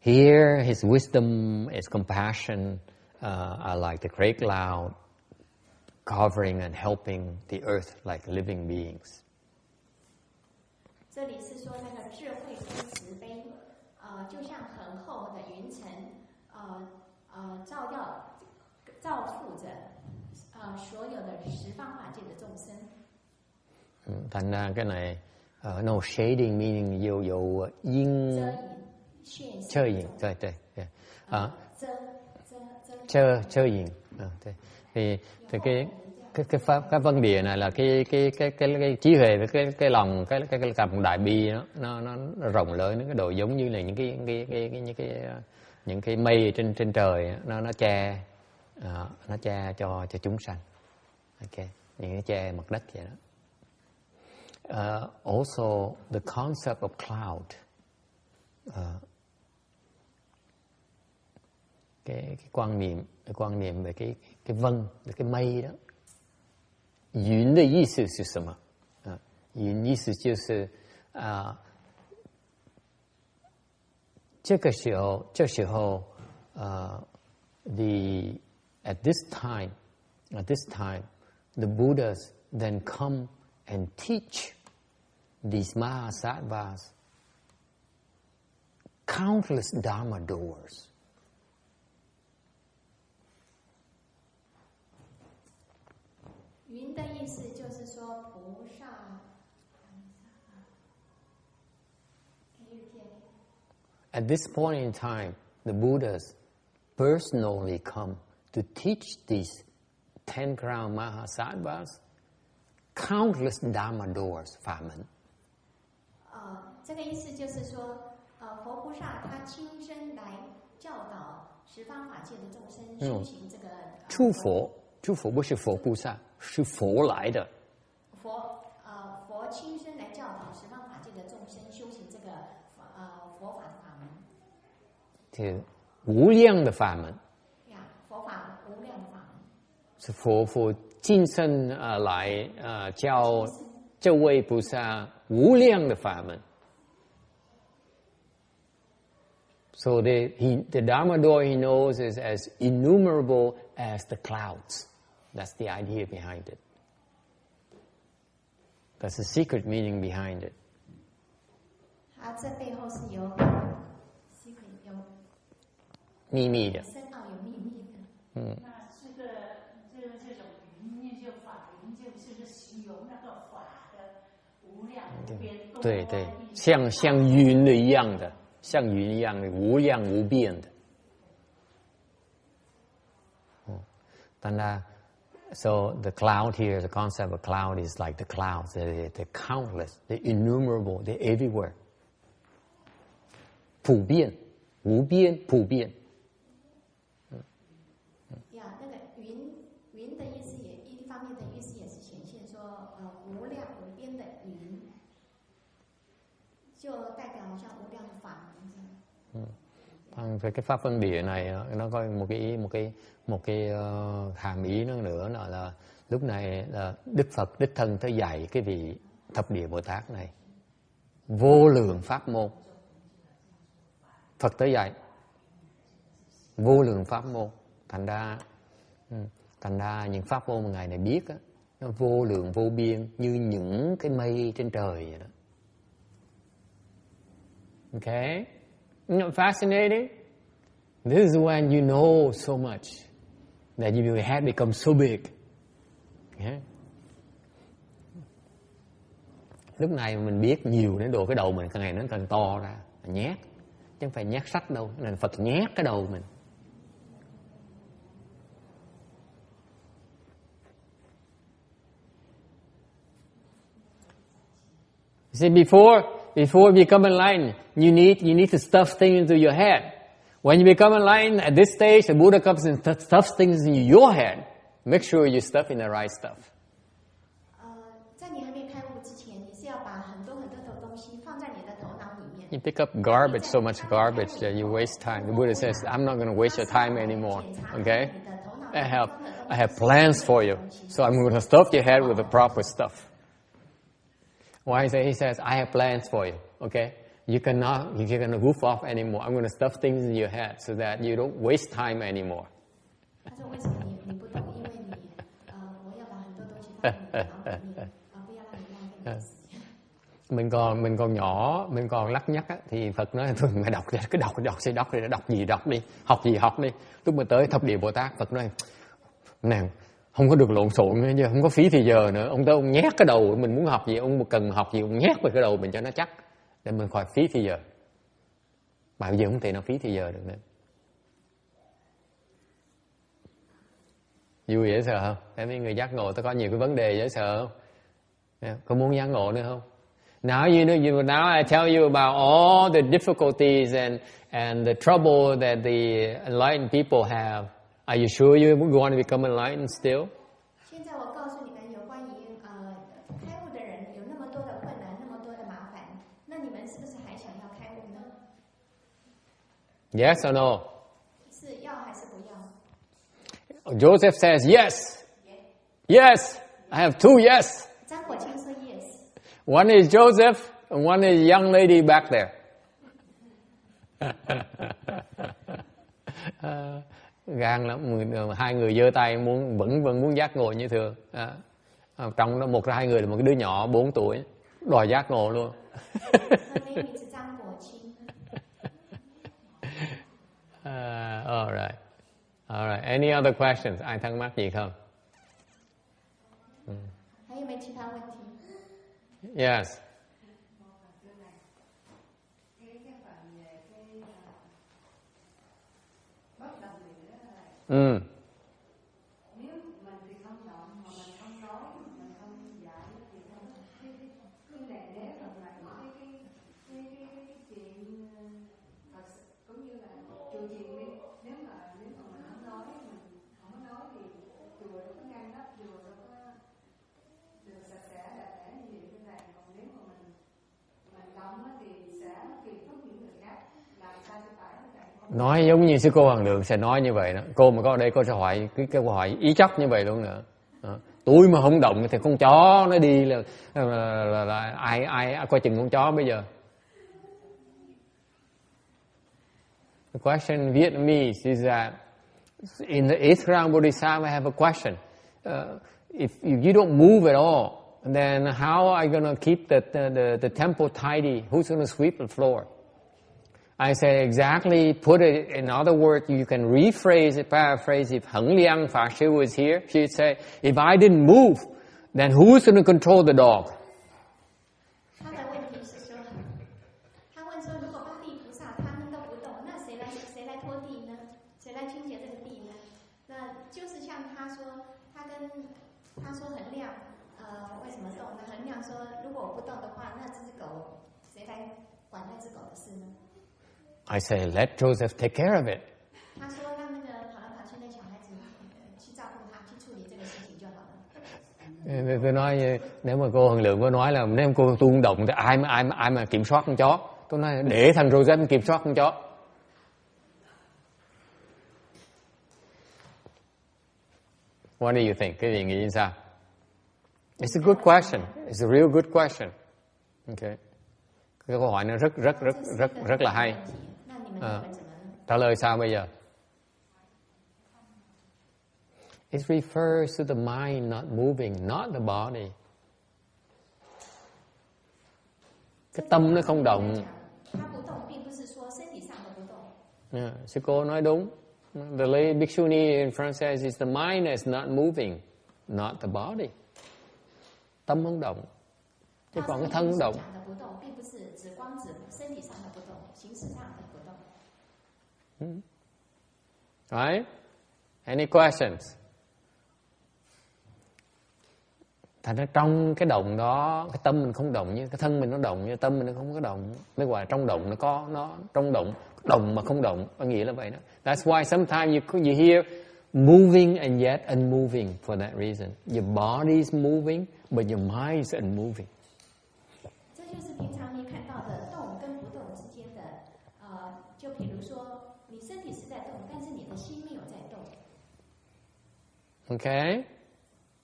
Here his wisdom, his compassion are like the great cloud covering and helping the earth like living beings. 这里是说那个智慧跟慈悲，就像很厚的云层，照覆着所有的十方法界的众生。Thành ra cái này no shading meaning有阴遮影，对对对遮影，对，thì cái vân địa này là cái trí huệ với cái lòng cái cảm đại bi nó rộng lớn đến cái độ giống như là những cái mây trên trời nó che cho chúng sanh. Okay, những cái che mặt đất vậy đó. Also the concept of cloud, cái quan niệm về cái vân, về cái mây đó. 云的意思是什么？云意思就是这时候at this time, the Buddhas then come and teach these Mahasattvas countless Dharma doors. 云的意思就是说菩萨。At this point in time, the Buddhas personally come to teach these 10 crown Mahasattvas countless Dharma doors 法门。这个意思就是说，佛菩萨他亲身来教导十方法界的众生修行这个。诸佛不是佛菩萨，是佛来的。佛亲身来教导十方法界的众生修行这个佛法的法门。这无量的法门。佛法无量的法门。是佛今生来教这位菩萨无量的法门。So the Dharma door he knows is as innumerable as the clouds. That's the idea behind it. That's the secret meaning behind it. 这背后是有 secret 有秘密的。深奥有秘密的。那这种云就法云就是形容那个法的无量无边。对，像云的一样的。像云一样的无量无边的。So the cloud here, the concept of cloud is like the clouds. They're countless, they're innumerable, they're everywhere. 普遍，无边，普遍。那个云的意思也一方面的意思也是显现说，无量无边的云，就代表像无量的法门。Về cái pháp phân địa này nó có một cái hàm ý nữa là lúc này là Đức Phật đích thân tới dạy cái vị thập địa Bồ Tát này vô lượng pháp môn. Phật tới dạy vô lượng pháp môn, thành ra những pháp môn mà ngài này biết nó vô lượng vô biên như những cái mây trên trời vậy đó. Okay. Isn't it fascinating? This is when you know so much that your head becomes so big. Yeah. Lúc này mình biết nhiều đến độ cái đầu mình càng ngày nó càng to ra, nhét, chứ không phải nhét sách đâu, nên Phật nhét cái đầu mình. See, before you become enlightened, you need to stuff things into your head. When you become enlightened, at this stage, the Buddha comes and stuffs things in your head. Make sure you stuff in the right stuff. 在你还没开悟之前，你是要把很多的东西放在你的头脑里面。You pick up garbage, so much garbage that you waste time. The Buddha says, "I'm not going to waste your time anymore." Okay? I have plans for you, so I'm going to stuff your head with the proper stuff. Why is it? He says, I have plans for you, okay? You're gonna goof off anymore. I'm gonna stuff things in your head so that you don't waste time anymore. 他说为什么你不懂？因为我要把很多东西放在你脑里面，不要让你浪费你的时间。mình còn nhỏ, mình còn lắc nhắc á, thì Phật nói thôi mày đọc đi, cứ đọc đi, đọc gì đọc đi, học đi. Lúc mà tới thập địa Bồ Tát, Phật nói nàng không có được lộn xộn nữa, chứ không có phí thì giờ nữa. Ông nhét cái đầu, mình muốn học gì, ông cần học gì, ông nhét vào cái đầu mình cho nó chắc, để mình khỏi phí thì giờ. Mà bây giờ không thể nào phí thì giờ được nữa. Vui dễ sợ không? Thấy mấy người giác ngộ, tôi có nhiều cái vấn đề dễ sợ không? Có muốn giác ngộ nữa không? Now now I tell you about all the difficulties and the trouble that the enlightened people have. Are you sure you want to become enlightened still? 现在我告诉你们有关于开悟的人有那么多的困难，那么多的麻烦，那你们是不是还想要开悟呢？ Yes or no? 是要还是不要？ Joseph says yes. Yes. I have two yes. 张火清说 yes。 One is Joseph and one is a young lady back there. Gan lắm, hai người giơ tay vẫn muốn giác ngộ như thường. Trong đó một ra hai người là một cái đứa nhỏ 4 tuổi đòi giác ngộ luôn. All right. Any other questions? Ai thắc mắc gì không? Yes. Nếu mình thì không động mà mình không nói, mình không dạy thì không cái này nếu mà những cái chuyện thật sự cũng như là chùa chiền đi, nếu mà mình không nói, mình không có nói thì chùa nó có ngăn nắp, chùa nó có được sạch sẽ đẹp đẽ như vậy như này. Còn nếu mà mình động thì sẽ phiền phức những người khác, làm sao cho phải nó càng Nói giống như sư cô Hoàng Lượng sẽ nói như vậy đó. Cô mà có ở đây cô sẽ hỏi cái câu hỏi ý chóc như vậy luôn nữa. Tôi mà không động thì con chó nó đi là ai coi chừng con chó bây giờ. The question in Vietnamese is that in the 8th round Bodhisattva I have a question. If you don't move at all, then how are you going to keep the temple tidy? Who's going to sweep the floor? I say exactly, put it in other words, you can rephrase it, paraphrase. If Heng Liang Fa Sư was here, she'd say, if I didn't move, then who's going to control the dog? 他的问题是说，他问说，如果八地菩萨他们都不动，那谁来拖地呢？谁来清洁这个地呢？那就是像他说，他说衡量，为什么动？那衡量说，如果我不动的话，那这只狗谁来管那只狗的事呢？ I say, let Joseph take care of it. 他说让那个跑来跑去的小孩子去照顾他，去处理这个事情就好了。 Tôi nói nếu mà cô Hằng Lượng có nói là nếu tôi không động thì ai mà kiểm soát con chó? Tôi nói để thằng Joseph kiểm soát con chó. What do you think? Cái gì nghĩ sao? It's a good question. It's a real good question. Okay. Cái câu hỏi nó rất là hay. Trả lời sao bây giờ? It refers to the mind not moving, not the body. Cái tâm nó không động. Sư cô nói đúng. The lady Bhikshuni in front says is the mind is not moving, not the body. Tâm không động, chứ còn cái thân động. Right? Any questions? Thành ra trong cái động đó, cái tâm mình không động, như cái thân mình nó động, như tâm mình nó không có động. Mới gọi là trong động nó trong động mà không động, có nghĩa là vậy đó. That's why sometimes you hear moving and yet unmoving for that reason. Your body is moving, but your mind is unmoving. 这就是平常你看到的动跟不动之间的，就比如说你身体是在动，但是你的心没有在动。Okay,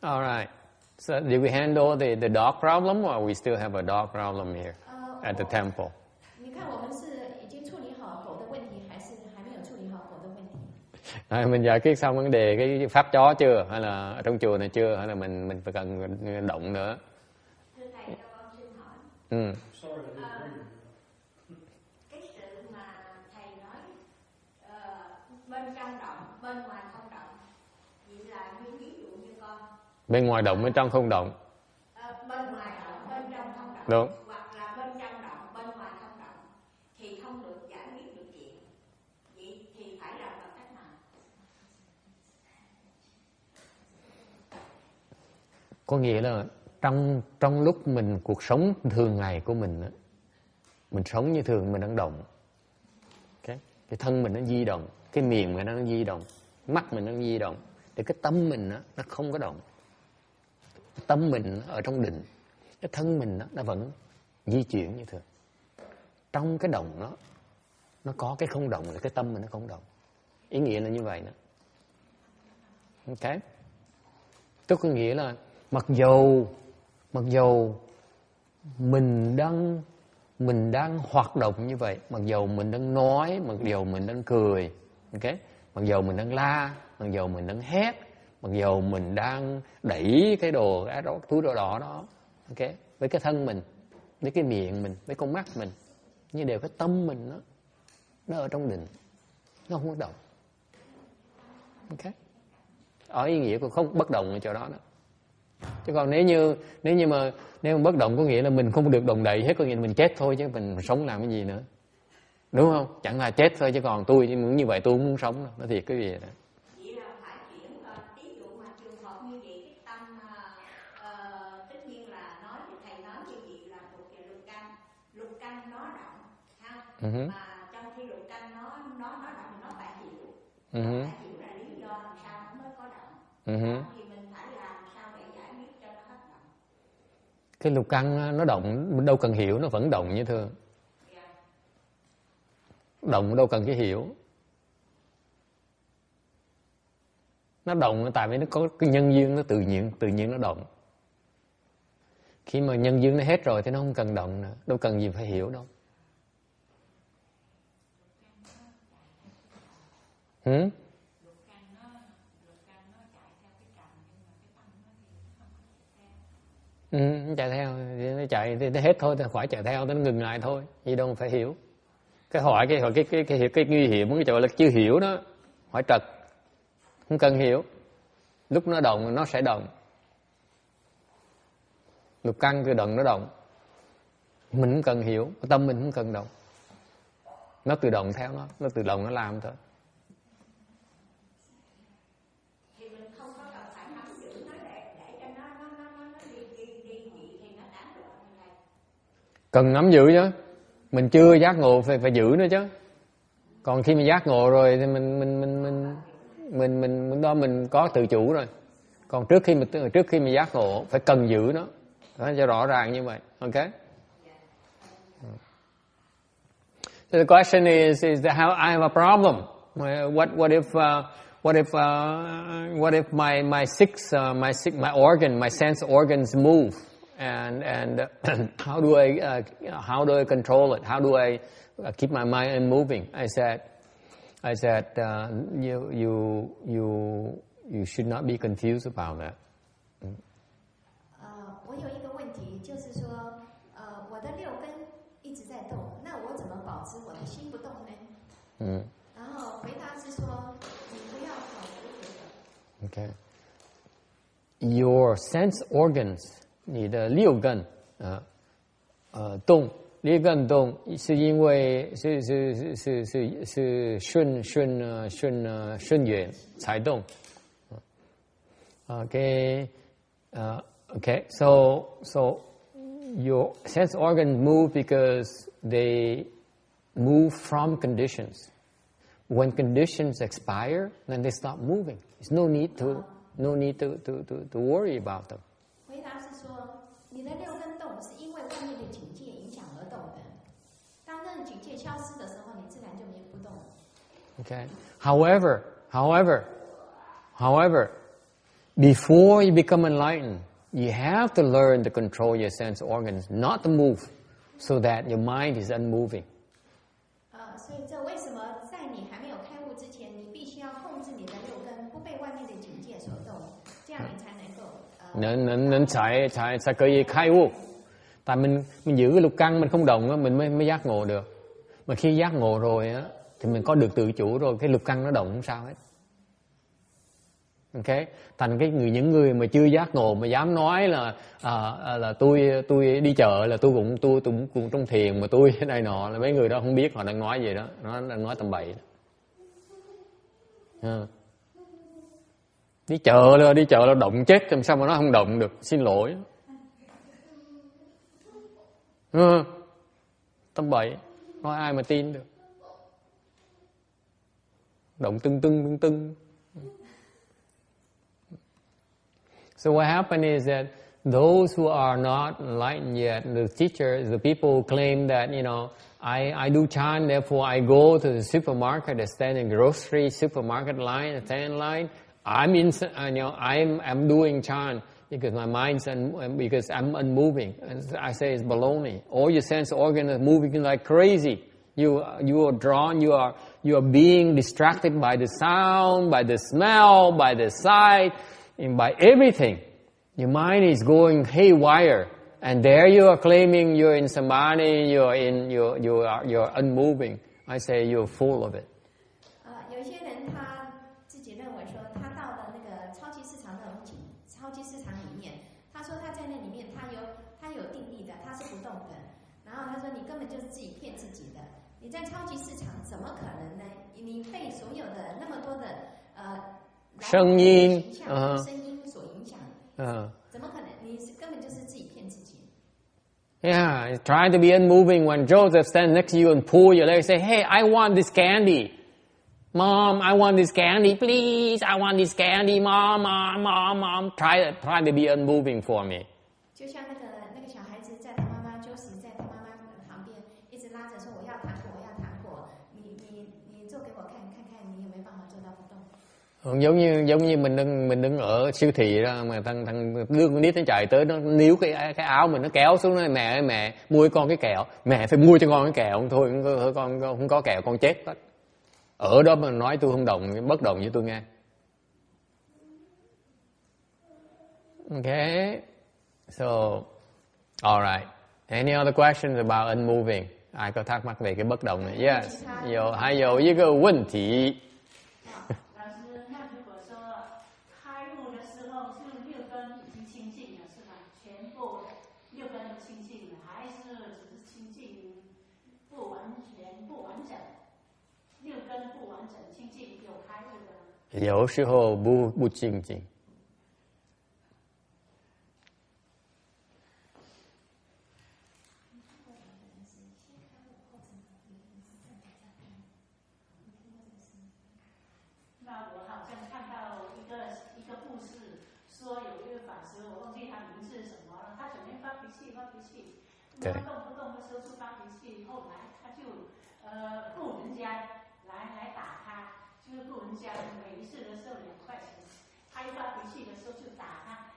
all right. So did we handle the dog problem, or we still have a dog problem here at the temple? 你看我们是已经处理好狗的问题，还是还没有处理好狗的问题？ Mình giải quyết xong vấn đề cái pháp chó chưa, hay là ở trong chùa này chưa, hay là mình phải cần động nữa? Thưa thầy, cho con xin hỏi. Cái sự mà thầy nói bên trong động, bên ngoài không động, vậy là như ví dụ như con. Bên ngoài động, bên trong không động. Bên ngoài động, bên trong không động. Đúng. Hoặc là bên trong động, bên ngoài không động, thì không được giải quyết được chuyện. Vậy thì phải làm bằng cách nào? Có nghĩa là trong lúc mình cuộc sống thường ngày của mình sống như thường, mình đang động. Okay? Cái thân mình nó di động, cái miệng mình nó di động, mắt mình nó di động, thì cái tâm mình nó không có động. Cái tâm mình ở trong định, cái thân mình nó vẫn di chuyển như thường. Trong cái động đó nó có cái không động, là cái tâm mình nó không động. Ý nghĩa là như vậy đó. Ok, tức có nghĩa là mặc dầu mình đang mình đang hoạt động như vậy, mặc dầu mình đang nói, mặc dầu mình đang cười, ok, mặc dầu mình đang la, mặc dầu mình đang hét, mặc dầu mình đang đẩy cái đồ, cái túi đồ đỏ đó, ok, với cái thân mình, với cái miệng mình, với con mắt mình, nhưng đều cái tâm mình nó ở trong định, nó không có động, ok. Ở ý nghĩa của không bất động ở chỗ đó đó. Chứ còn nếu mà bất động có nghĩa là mình không được động đậy hết, có nghĩa là mình chết thôi, chứ mình sống làm cái gì nữa, đúng không? Chẳng là chết thôi, chứ còn tôi như vậy tôi không muốn sống đâu, nói thiệt cái gì đó. Vậy là phải chuyển ví dụ mà trường hợp như vậy, cái tâm tất nhiên là nói thì thầy nói như vậy là thuộc về lục căn nó động ha, mà trong khi lục căn nó động nó phải hiểu, phải hiểu là lý do làm sao nó mới có động. Thì mình phải làm sao để giải quyết cho nó hết động. Cái lục căn nó động, mình đâu cần hiểu, nó vẫn động như thường. Động đâu cần cái hiểu. Nó động tại vì nó có cái nhân duyên, nó tự nhiên nó động. Khi mà nhân duyên nó hết rồi thì nó không cần động nữa, đâu cần gì phải hiểu đâu. Chạy theo thì nó chạy thì nó hết thôi, thì khỏi chạy theo, nó ngừng lại thôi, gì đâu mà phải hiểu. Cái hỏi cái nguy hiểm cái chỗ là chưa hiểu đó, hỏi trật, không cần hiểu. Lúc nó động nó sẽ động. Lục căn cứ động nó động, mình không cần hiểu, tâm mình không cần động, nó tự động theo nó tự động nó làm thôi. Thì mình không có cần phải nắm giữ nó để cho nó đi thì nó đáng được như này. Cần nắm giữ chứ, mình chưa giác ngộ phải giữ nữa chứ. Còn khi mình giác ngộ rồi thì mình đó mình có tự chủ rồi. Còn trước khi mình giác ngộ phải cần giữ nó, cho rõ ràng như vậy, okay? So the question is that how I have a problem? What if my organ, my sense organs move, and how do I control it? How do I keep my mind moving? I said, you should not be confused about that. 我有一个问题，就是说，我的六根一直在动，那我怎么保持我的心不动呢？然后回答是说，你不要考虑。Okay. Your sense organs, 你的六根动，六根动是因为是顺缘才动。Okay, so your sense organs move because they move from conditions. When conditions expire, then they stop moving. There's no need to worry about them. 回答是说，你的六根动是因为外面的境界影响而动的。当那个境界消失的时候，你自然就没有不动。Okay. However, before you become enlightened, you have to learn to control your sense organs, not to move, so that your mind is unmoving. 所以这为什么在你还没有开悟之前，你必须要控制你的六根，不被外面的境界所动，这样你才能够nên sẽ có gì khai悟. Tại mình giữ cái lục căn mình không động á, mình mới giác ngộ được. Mà khi giác ngộ rồi á, thì mình có được tự chủ rồi, cái lục căn nó động không sao hết. Okay. Thành những người mà chưa giác ngộ mà dám nói là tôi đi chợ là tôi cũng trong thiền mà tôi này nọ, là mấy người đó không biết họ đang nói gì đó, nó đang nói tầm bậy. Đi chợ là động chết, làm sao mà nó không động được, xin lỗi. Tầm bậy, nói ai mà tin được. Động tưng. So what happened is that those who are not enlightened yet, the teachers, the people claim that, I do chant, therefore I go to the supermarket, I stand in grocery supermarket line, I stand in line. I'm doing chant. because my mind's because I'm unmoving. And I say it's baloney. All your sense organs are moving like crazy. You are drawn. You are being distracted by the sound, by the smell, by the sight, and by everything. Your mind is going haywire, and there you are claiming you're in samadhi. You're unmoving. I say you're full of it. 有一些人他自己认为说，他到了那个超级市场里面，他说他在那里面他有定力的，他是不动的。然后他说你根本就是自己骗自己的。你在超级市场怎么可能呢？你被所有的那么多的声音所影响，怎么可能？你根本就是自己骗自己。Yeah, try to be unmoving when Joseph stands next to you and pull your leg. Say, hey, I want this candy. Mom, I want this candy. Please, I want this candy. Mom. Try to be unmoving for me. 就像那个小孩子在他妈妈Joseph在他妈妈旁边一直拉着说我要糖果，你做给我看看你有没有办法做到不动。Giống như mình đứng ở siêu thị đó mà thằng đưa con nít nó chạy tới nó níu cái áo mình nó kéo xuống nói mẹ ơi mẹ mua con cái kẹo, mẹ phải mua cho con cái kẹo, thôi con không có kẹo con chết hết. Ở đó mà nói tôi không động, bất động với tôi nghe. Okay, so all right. Any other questions about unmoving? Ai có thắc mắc về cái bất động này? Yes. 还有一个问题。有时候不清净。那我好像看到一个故事，说有一位法师，我忘记他名字是什么了，他整天发脾气，他动不动的时候就发脾气，后来他就雇人家来打他。就是雇人家每一次的时候2块钱，他一发脾气的时候就打他，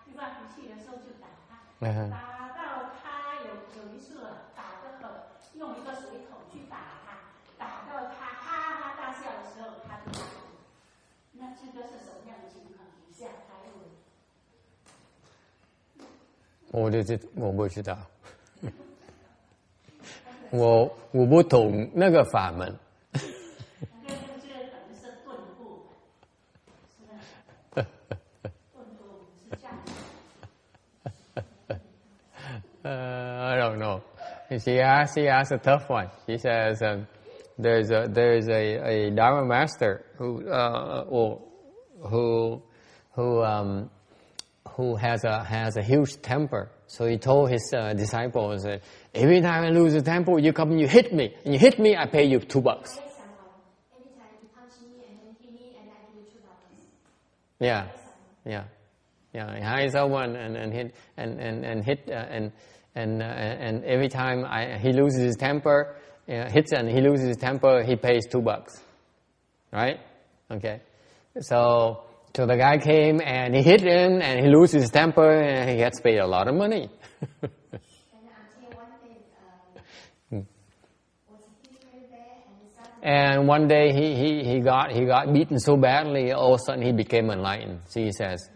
打到他有一次打得很，用一个水桶去打他，打到他哈哈大笑的时候，他就打了。那这个是什么样的情况？以下开问。我不知道，我不懂那个法门。I don't know. She asked a tough one. She says there's a Dharma master who has a huge temper. So he told his disciples, every time I lose a temper, you come and you hit me. And you hit me, I pay you $2. Every time you punch me and then hit me and I give you $2. Yeah. He hired someone and hit and every time he loses his temper, hits and he loses his temper, he pays $2. Right? Okay. So the guy came and he hit him and he loses his temper and he gets paid a lot of money. And one day he got beaten so badly, all of a sudden he became enlightened. See, he says.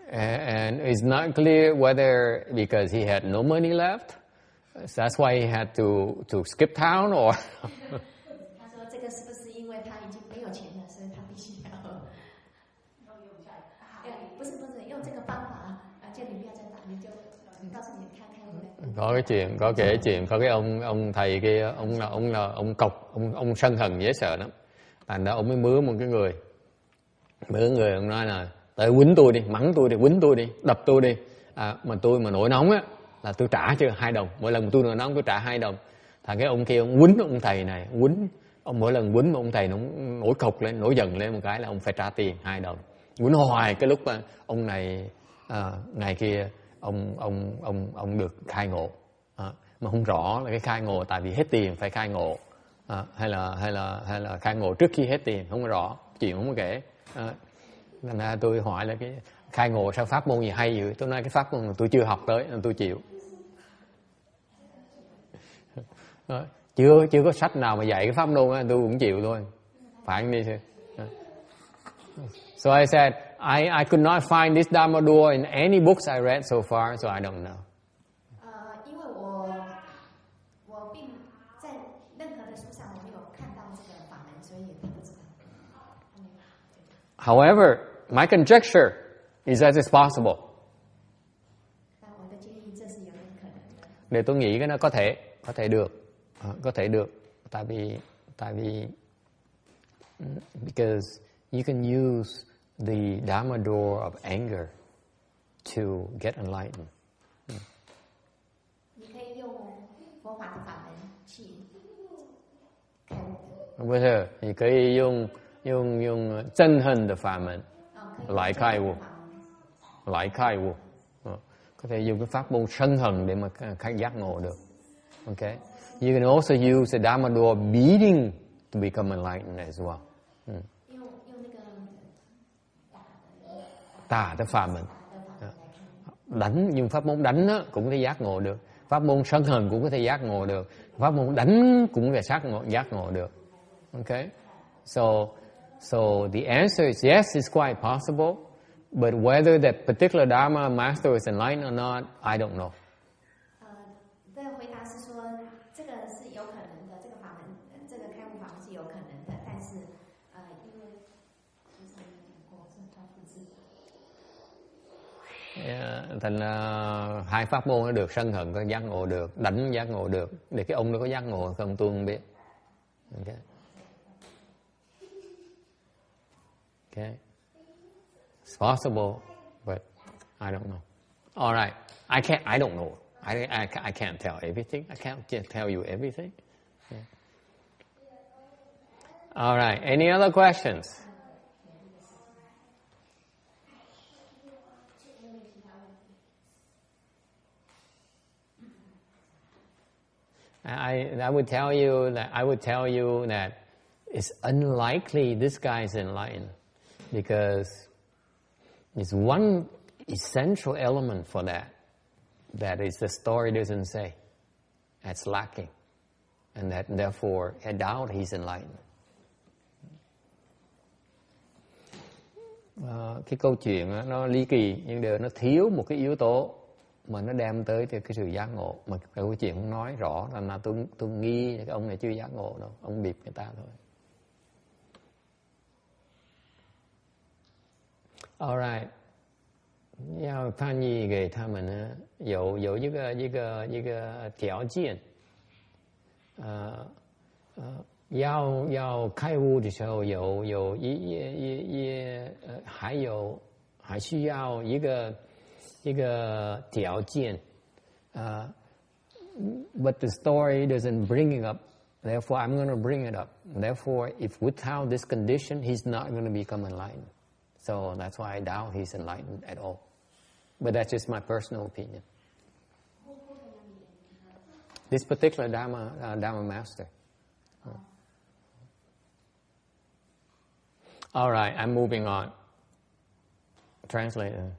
And it's not clear whether because he had no money left, so that's why he had to skip town, or. 他说这个是不是因为他已经没有钱了，所以他必须要不是用这个方法叫你不要再打，你告诉你看có kể chuyện có cái ông thầy kia, ông cọc, ông sân hận dễ sợ lắm, thành ra ông mới mướn một cái người ông nói là tới quýnh tôi đi, mắng tôi đi, quýnh tôi đi, đập tôi đi, mà tôi mà nổi nóng á là tôi trả cho $2, mỗi lần tôi nổi nóng tôi trả $2. Thằng cái ông kia ông quýnh ông thầy này, ông mỗi lần quýnh ông thầy nó nổi cộc lên, nổi giận lên một cái là ông phải trả tiền $2. Quýnh hoài cái lúc mà ông này ngày kia ông được khai ngộ, mà không rõ là cái khai ngộ tại vì hết tiền phải khai ngộ, hay là khai ngộ trước khi hết tiền không rõ. chuyện không có kể. Nên là tôi hỏi là cái khai ngộ sao pháp môn gì hay vậy? Tôi nói cái pháp môn mà tôi chưa học tới nên tôi chịu. Chưa có sách nào mà dạy cái pháp môn đó, tôi cũng chịu thôi. Phải không đi thôi. So I said, I could not find this Dharma door in any books I read so far, so I don't know. 因为我并在任何的书上我没有看到这个法门，所以他不知道。However, my conjecture is that it's possible. 但我的建议这是有点可能的。Để tôi nghĩ cái nó có thể được, tại vì because you can use the Dharma door of anger to get enlightened. 你可以用佛法的法门去开悟。不是，你可以用憎恨的法門來開悟，có thể dùng cái pháp môn sân hận để mà giác ngộ được. Okay, you can also use the Dharma door beating to become enlightened as well. 用那个tà cái pháp môn đánh, dùng pháp môn đánh đó, cũng có thể giác ngộ được. Pháp môn sân hận cũng có thể giác ngộ được. Pháp môn đánh cũng có thể giác ngộ được. Okay, so the answer is yes, it's quite possible, but whether that particular Dharma master is enlightened or not, I don't know. 这个回答是说，这个是有可能的，这个法门，这个开悟法门是有可能的，但是因为之前有讲过，是他不知。Thành hai pháp môn nó được, sân hận có giác ngộ được, đánh giác ngộ được. Để cái ông đó có giác ngộ không tôi không biết. Okay. Okay. It's possible, but I don't know. All right. I don't know. I can't tell everything. I can't tell you everything. Okay. All right. Any other questions? I would tell you that it's unlikely this guy is enlightened, because there's one essential element for that is the story doesn't say. That's lacking, and that therefore I doubt he's enlightened. Cái câu chuyện đó, nó ly kỳ nhưng đều nó thiếu một cái yếu tố mà nó đem tới cái sự giác ngộ, mà cái câu chuyện không nói rõ là tôi nghi cái ông này chưa giác ngộ đâu, ông bịp người ta thôi. Alright， 要翻译给他们呢，有一个条件，要开悟的时候还需要一个条件，but the story doesn't bring it up. Therefore, I'm going to bring it up. Therefore, if without this condition, he's not going to become enlightened. So that's why I doubt he's enlightened at all. But that's just my personal opinion. This particular Dharma master. All right, I'm moving on. Translator.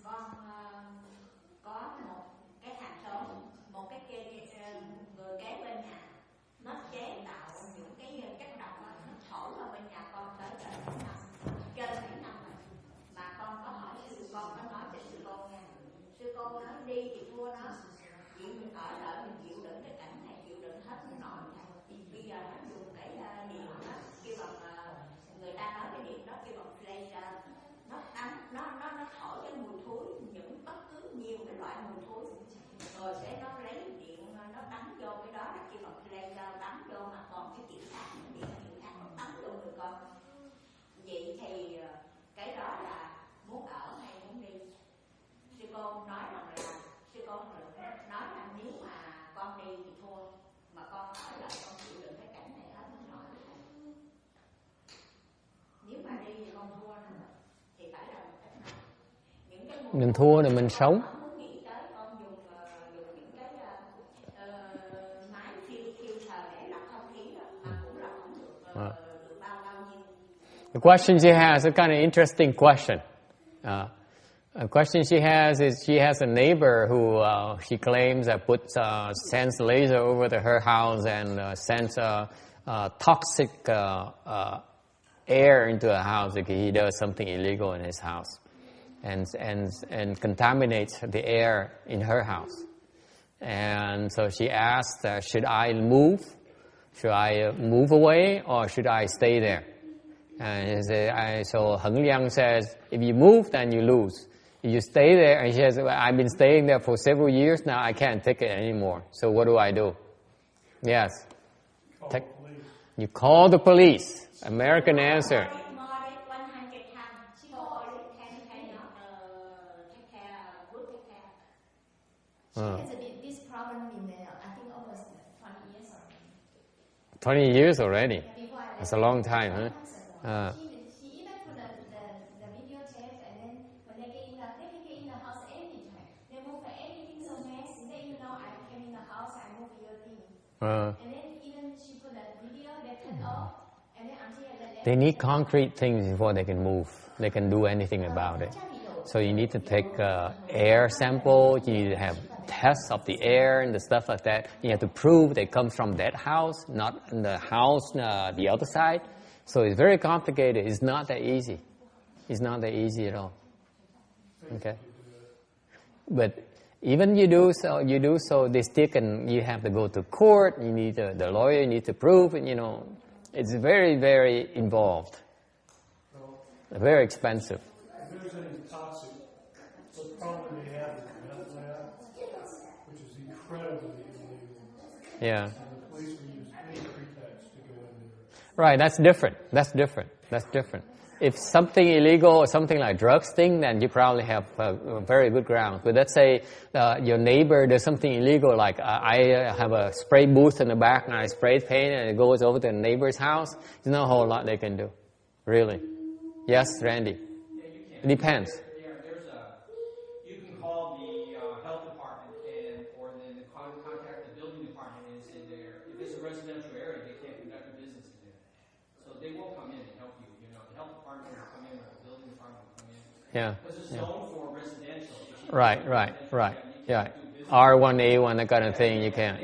Con có một cái hàng xóm, một cái người kế bên nhà, nó chế tạo những cái chất độc nó thổi vào bên nhà con tới trên 7 năm, trên 7 năm rồi. Mà con có hỏi sư con, có nói với sư con nha, sư con nói đi thì thua nó, chỉ mình ở đợi mình chịu đựng cái cảnh này, chịu đựng hết nó nổi. Bây giờ nó dùng cái điện đó, kêu bằng người ta nói cái điện đó kêu bằng flash, nó thổi cái mùi thối, những bất cứ nhiều cái loại mùi thối, rồi sẽ nó lấy điện nó đánh vô cái đó là kêu bằng laser, đánh vô mà còn cái kiểm tra điện nó đánh vô người con. Vậy thì cái đó là muốn ở hay muốn đi? Sư cô nói rằng là sư cô nói là nếu mà con đi thì thua, mà con ở lại con chịu đựng cái cảnh này Mình thua rồi mình sống. Muốn nghĩ tới con dùng những cái máy filter để lọc không khí đó, mà cũng lọc không được bao nhiêu. The question she has is a kind of interesting question. A question she has is she has a neighbor who she claims that sends laser over to her house and sends toxic air into her house because he does something illegal in his house, and contaminates the air in her house. And so she asked, should I move? Should I move away or should I stay there? And so Heng Liang says, if you move, then you lose. If you stay there, and she says, well, I've been staying there for several years now, I can't take it anymore. So what do I do? Yes. You call the police. American answer. She has this problem in I think almost 20 years already. 20 years already? Before That's a long time, huh? She even put the video tape, and then when they can get in the house anytime. They move anything so messy. They even know I came in the house, I moved your thing. And then even she put the video, they turn off, and then until they need concrete things before they can move. They can do anything about it. So you need to take air sample, you need to have tests of the air and the stuff like that. You have to prove they come from that house, not the house the other side. So it's very complicated. It's not that easy. It's not that easy at all. Okay? But even you do so, they still can, you have to go to court, you need the lawyer, you need to prove, and it's very, very involved. Very expensive. If there's any toxic, the problem they have is meth lab, which is incredibly illegal. Yeah. And the police will use any pretext to go in there. Right, that's different. If something illegal or something like drugs thing, then you probably have a very good ground. But let's say your neighbor does something illegal, like I have a spray booth in the back and I spray paint and it goes over to the neighbor's house, there's not a whole lot they can do. Really. Yes, Randy? Yeah, you can. It depends. You can call the health department or then contact the building department and say if it's a residential area, they can't conduct a business in there. So they will come in and help you. The health department will come in or the building department will come in. Yeah. Because it's zoned for residential. Right. Yeah. R1, A1, that kind of thing, you can.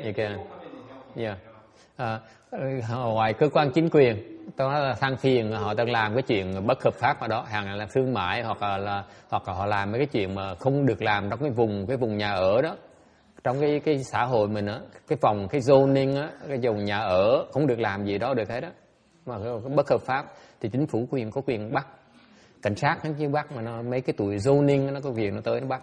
Yeah. Ngoài cơ quan chính quyền, tôi nói là than phiền họ đang làm cái chuyện bất hợp pháp ở đó, hàng là thương mại hoặc là họ làm mấy cái chuyện mà không được làm trong cái vùng nhà ở đó, trong cái xã hội mình á, cái zoning á, cái vùng nhà ở không được làm gì đó được hết đó, mà bất hợp pháp thì chính phủ có quyền bắt, cảnh sát nó chứ bắt, mà mấy cái tụi zoning nó có quyền nó tới nó bắt.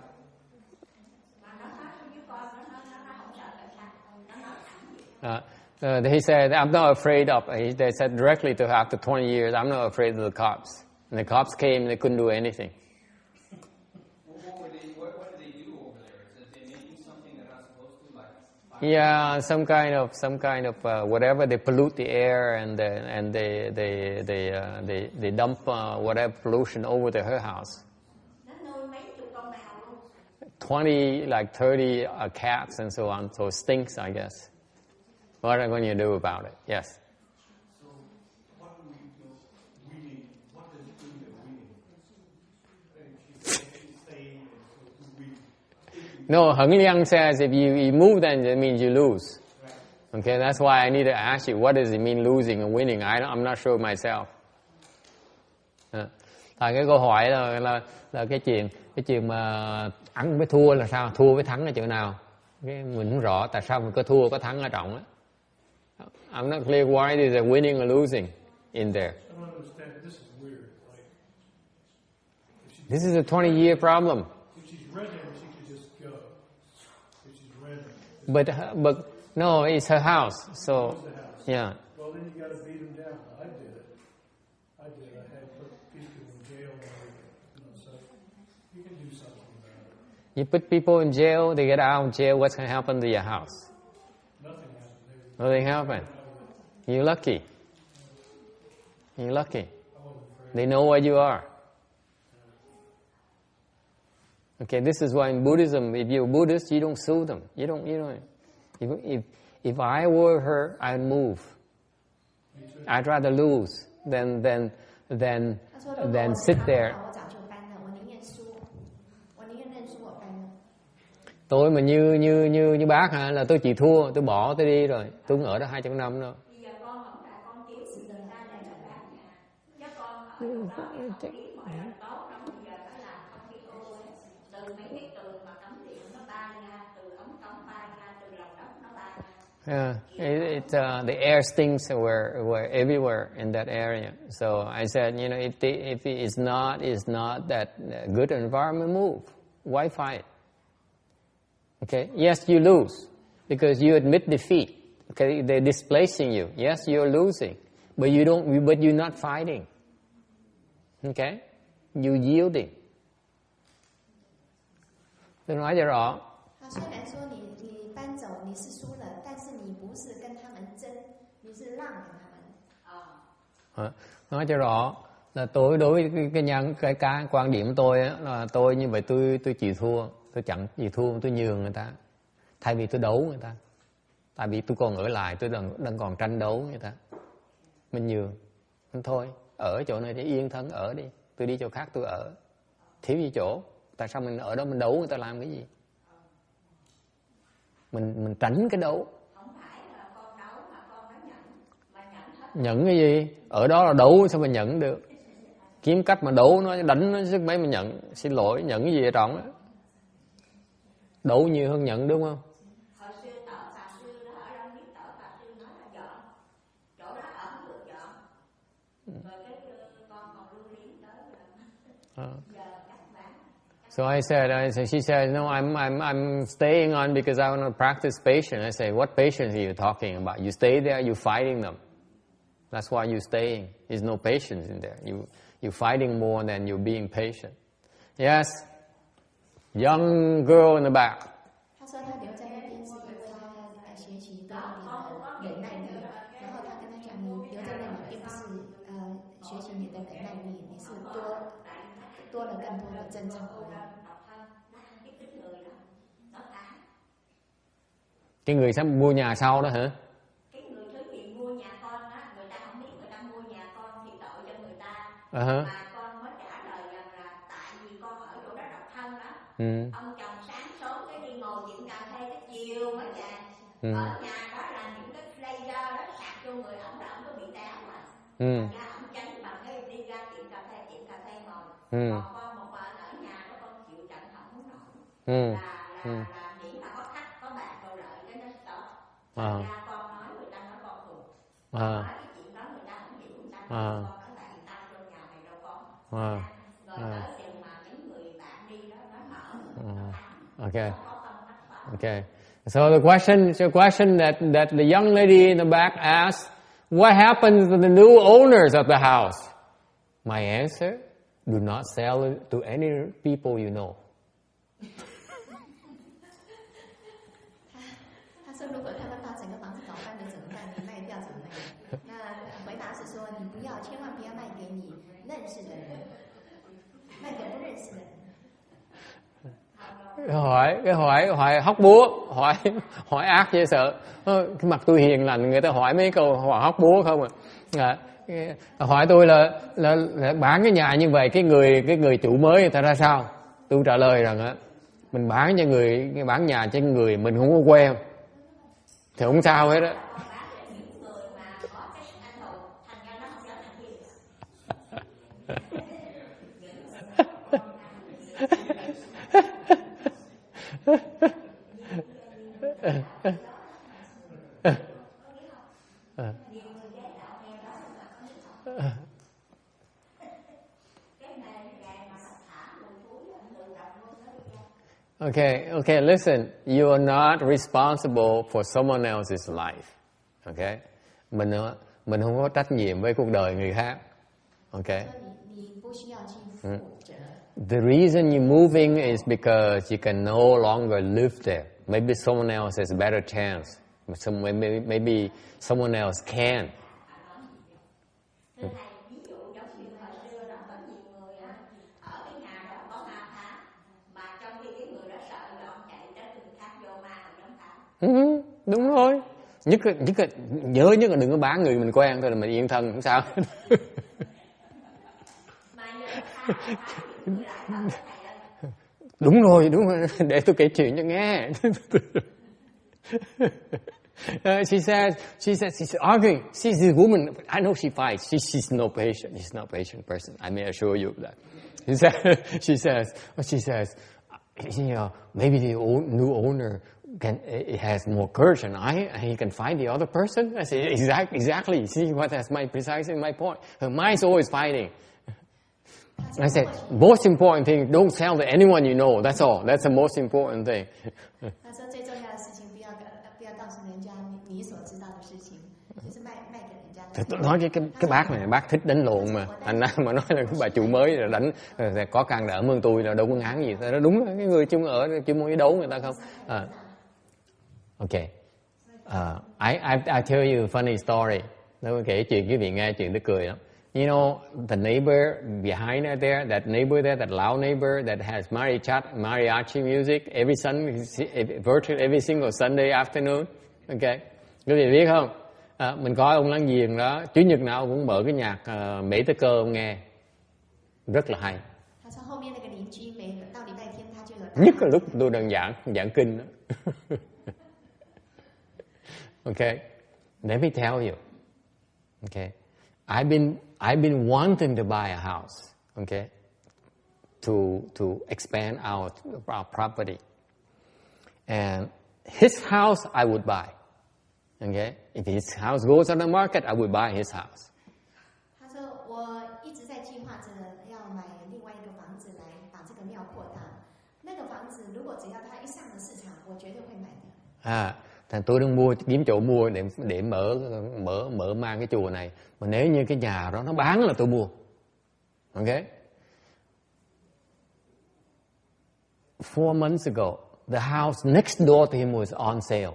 He said, I'm not afraid of, they said directly to her after 20 years, I'm not afraid of the cops. And the cops came and they couldn't do anything. What did they do over there? Is they making something they're not supposed to, like? Yeah, some kind of whatever, they pollute the air and they dump whatever pollution over to her house. 30 cats and so on, so it stinks, I guess. What are you going to do about it? Yes. So, what do we do? Weeding. What does it do to weeding? She's saying to weed. No, Heng Liang says if you move, then it means you lose. Right. Okay, that's why I need to ask you, what does it mean losing and winning? I'm not sure myself. Cái câu hỏi là cái chuyện mà thắng với thua là sao? Thua với thắng là chỗ nào? Mình không rõ tại sao mình có thua có thắng ở trọng á. I'm not clear why is it winning or losing in there. I don't understand. This is weird. This is a 20-year problem. If she's renting, she could just go. If she's renting. But no, it's her house. So It's the house. yeah. Well, then you got to beat them down. I did it. I had put people in jail and everything. So you can do something about it. You put people in jail, they get out of jail, what's going to happen to your house? Nothing happened. You're lucky. They know where you are. Okay, this is why in Buddhism, if you're Buddhist, you don't sue them. You don't. If I were her, I'd move. I'd rather lose than sit there. Tôi mà như bác hả, là tôi chịu thua, tôi bỏ, tôi đi rồi, tôi không ở đó 200 năm đâu. Yeah, the air stinks were everywhere in that area. So I said, if it's not that good environment, move. Why fight? Okay. Yes, you lose because you admit defeat. Okay, they're displacing you. Yes, you're losing, but you're not fighting. Okay, you yielding. Tôi nói cho rõ. Nói cho rõ là tôi đối với cái quan điểm của tôi á, là tôi như vậy tôi chịu thua, tôi chẳng chịu thua, tôi nhường người ta thay vì tôi đấu người ta, tại vì tôi còn ở lại, tôi đang còn tranh đấu người ta, mình nhường. Thôi ở chỗ này thì yên thân ở đi, tôi đi chỗ khác tôi ở, thiếu gì chỗ, tại sao mình ở đó mình đấu người ta làm cái gì? Mình tránh cái đấu. Nhận cái gì? Ở đó là đấu, sao mà nhận được? Kiếm cách mà đấu nó, đánh nó sức mấy mà nhận. Xin lỗi, nhận cái gì ở trọng á? Đấu nhiều hơn nhận đúng không? Hồi xưa Pháp sư đó ở đâu biết Pháp sư nói là dọn. Chỗ đó ở không được dọn. Rồi cái con còn lưu luyến tới giờ cắt bán. So she said, no, I'm staying on because I want to practice patience. I say, what patience are you talking about? You stay there, you're fighting them. That's why you're staying. There's no patience in there. You're fighting more than you're being patient. Yes, young girl in the back. Cái người sẽ mua nhà sau đó hả? Mà con mới trả lời rằng là tại vì con ở chỗ đó độc thân đó. Ông chồng sáng sớm cái đi ngồi chuyện cà phê tới chiều mới về. Ở nhà đó là những cái laser đó sạc vô người ổng là ổng có bị té mà. Ra ổng tránh bằng cái đi ra tiệm cà phê ngồi. Còn con một bạn ở nhà đó con chịu trận không muốn nổi. Là miễn là có khách có bạn đồ lợi cái nó stop. Ra con nói người ta nói con thuộc. Nói cái chuyện đó người ta không hiểu người ta nói con. Okay. So the question that the young lady in the back asked, what happens to the new owners of the house? My answer, do not sell it to any people you know. Hỏi hóc búa, hỏi ác dễ sợ. Cái mặt tôi hiền lành, người ta hỏi mấy câu hỏi hóc búa không à. Hỏi tôi là bán cái nhà như vậy, cái người chủ mới người ta ra sao? Tôi trả lời rằng á, mình bán cho bán nhà cho người mình không có quen thì không sao hết á. Okay, listen. You are not responsible for someone else's life. Okay? Mình không có trách nhiệm với cuộc đời người khác. Okay? The reason you're moving is because you can no longer live there. Maybe someone else has a better chance. Maybe someone else can. Ví dụ giống như hồi xưa đó có nhiều người ở cái nhà đó có 3 tháng mà trong Đúng rồi. Nhớ nhất là đừng có bán người mình quen thôi là mình yên thân, không sao. Đúng rồi. Để tôi kể chuyện cho nghe. She's arguing. She's a woman. I know she fights. She's no patient. She's not a patient person. I may assure you of that. She says, you know, maybe the new owner has more courage than I, and he can find the other person. I say, exactly. See what that's precisely my point. Her mind's always fighting. I said, most important thing, don't tell to anyone you know. That's all. That's the most important thing. Tôi nói cái bác này, bác thích đánh lộn mà. Thành ra mà nói là cái bà chủ mới là đánh có can đảm hơn tôi là đâu có ngán gì. Nó đúng là cái người chung ở chung muốn đấu người ta không. Okay. I tell you a funny story. Tôi kể chuyện quý vị nghe chuyện tôi cười lắm. You know, the neighbor behind there, that neighbor there, that loud neighbor that has mariachi music virtually every single Sunday afternoon. Okay. Quý vị biết không? Mình có ông láng giềng đó, Chủ nhật nào cũng mở cái nhạc Mỹ Tây Cơ ông nghe. Rất là hay. Nhất là lúc tôi đang giảng kinh đó. Okay. Let me tell you. Okay. I've been wanting to buy a house, okay, to expand our property. And his house I would buy. Okay, if his house goes on the market, I would buy his house. Thành tôi đang kiếm chỗ mua để mở mang cái chùa này. Mà nếu như cái nhà đó nó bán là tôi mua. Okay? 4 months ago, the house next door to him was on sale.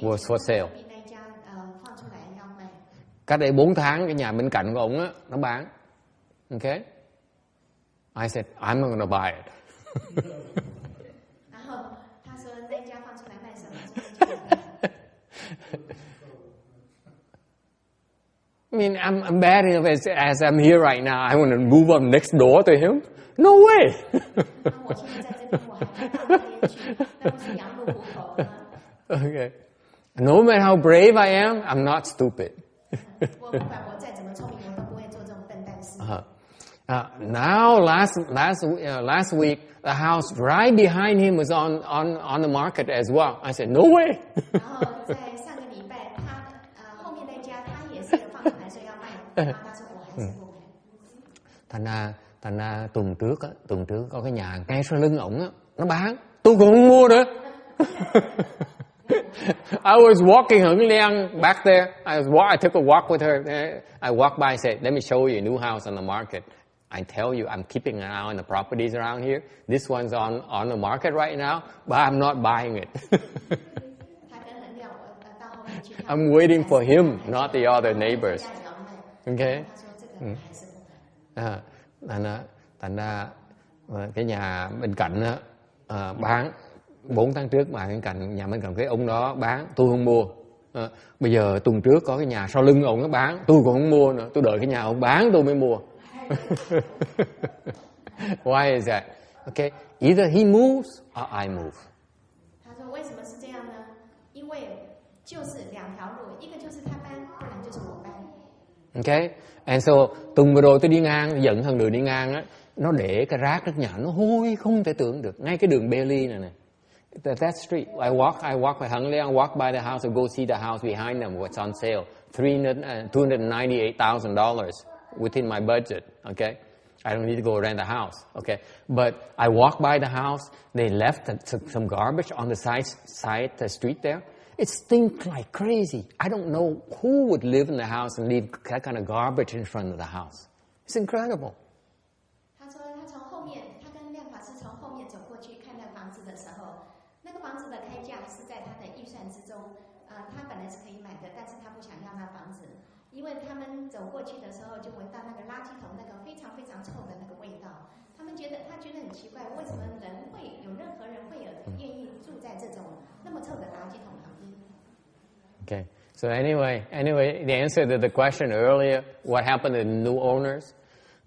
Was for sale. Cách đây 4 tháng cái nhà bên cạnh của ông á nó bán. Okay? I said, I'm not gonna buy it. I mean, I'm bad enough as I'm here right now. I want to move on next door to him. No way. Okay. No matter how brave I am, I'm not stupid. Now, last week, the house right behind him was on the market as well. I said, no way. Thành ra tuần trước có cái nhà ngay sau lưng ổng á nó bán, tôi cũng không mua nữa. I was walking Hưng Liang back there. I took a walk with her. I walked by and said, let me show you a new house on the market. I tell you, I'm keeping an eye on the properties around here. This one's on the market right now, but I'm not buying it. I'm waiting for him, not the other neighbors. Okay? Thành ra cái nhà bên cạnh bán 4 tháng trước mà bên cạnh nhà bên cạnh cái ông đó bán, tôi không mua. Bây giờ tuần trước có cái nhà sau lưng ông nó bán, tôi cũng không mua nữa. Tôi đợi cái nhà ông bán tôi mới mua. Why is that? Okay, either he moves or I move. Okay, and so tuần vừa rồi tôi đi ngang, dẫn thằng đường đi ngang á, nó để cái rác trước nhà nó hôi không thể tưởng được, ngay cái đường Bailey này. That street, I walk by Hang Liang, walk by the house, and go see the house behind them, what's on sale, $298,000 within my budget. Okay, I don't need to go rent a house. Okay, but I walk by the house. They left some garbage on the side the street there. It stinks like crazy. I don't know who would live in the house and leave that kind of garbage in front of the house. It's incredible. 么臭的垃圾桶旁边。 Okay. So anyway, the answer to the question earlier, what happened to the new owners?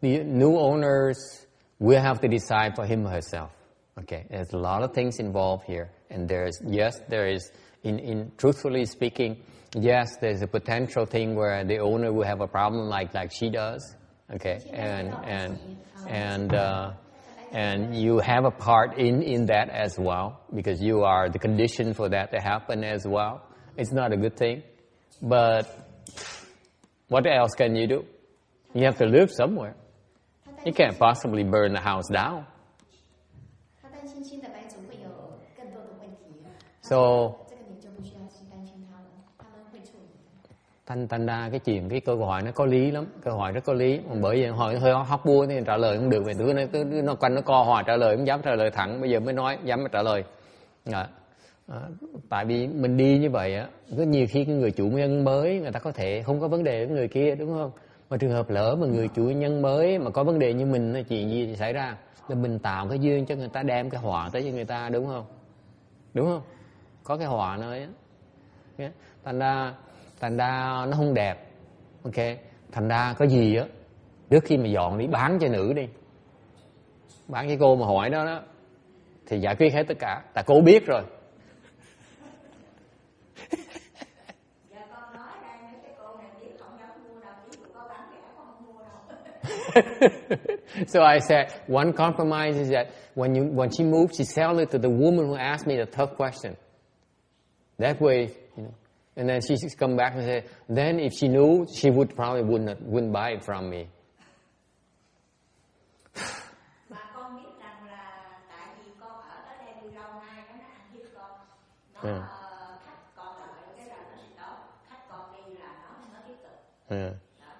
The new owners will have to decide for him or herself. Okay, there's a lot of things involved here, and there is, in truthfully speaking, yes, there's a potential thing where the owner will have a problem like she does. Okay, and you have a part in that as well, because you are the condition for that to happen as well. It's not a good thing, but what else can you do? You have to live somewhere. You can't possibly burn the house down. 他担心新的白族会有更多的问题， So 这个你就不需要去担心他了，他们会处理。 thành ra cái câu hỏi nó có lý lắm, câu hỏi rất có lý. Bởi vì hỏi hơi hóc búa thì trả lời không được, vì nó quanh nó co hoài trả lời không dám trả lời thẳng, bây giờ mới nói dám trả lời. Tại vì mình đi như vậy á, có nhiều khi cái người chủ nhân mới người ta có thể không có vấn đề với người kia, đúng không? Mà trường hợp lỡ mà người chủ nhân mới mà có vấn đề như mình, chuyện gì xảy ra? Là mình tạo cái duyên cho người ta, đem cái họa tới cho người ta, đúng không? Đúng không? Có cái họa nơi á. Thành ra nó không đẹp. Ok. Thành ra có gì á, trước khi mà dọn đi bán cho nữ đi, bán cái cô mà hỏi đó thì giải quyết hết tất cả. Tại cô biết rồi. So I said, one compromise is that when she moves, she sells it to the woman who asked me the tough question. That way, and then she come back and say, then if she knew, she would probably wouldn't buy it from me. Mà con biết rằng là tại vì con ở đây lâu nay nó ăn hiếp con, khách còn lại cái là nó sẽ tốt, khách còn đi là nó tiếp tục.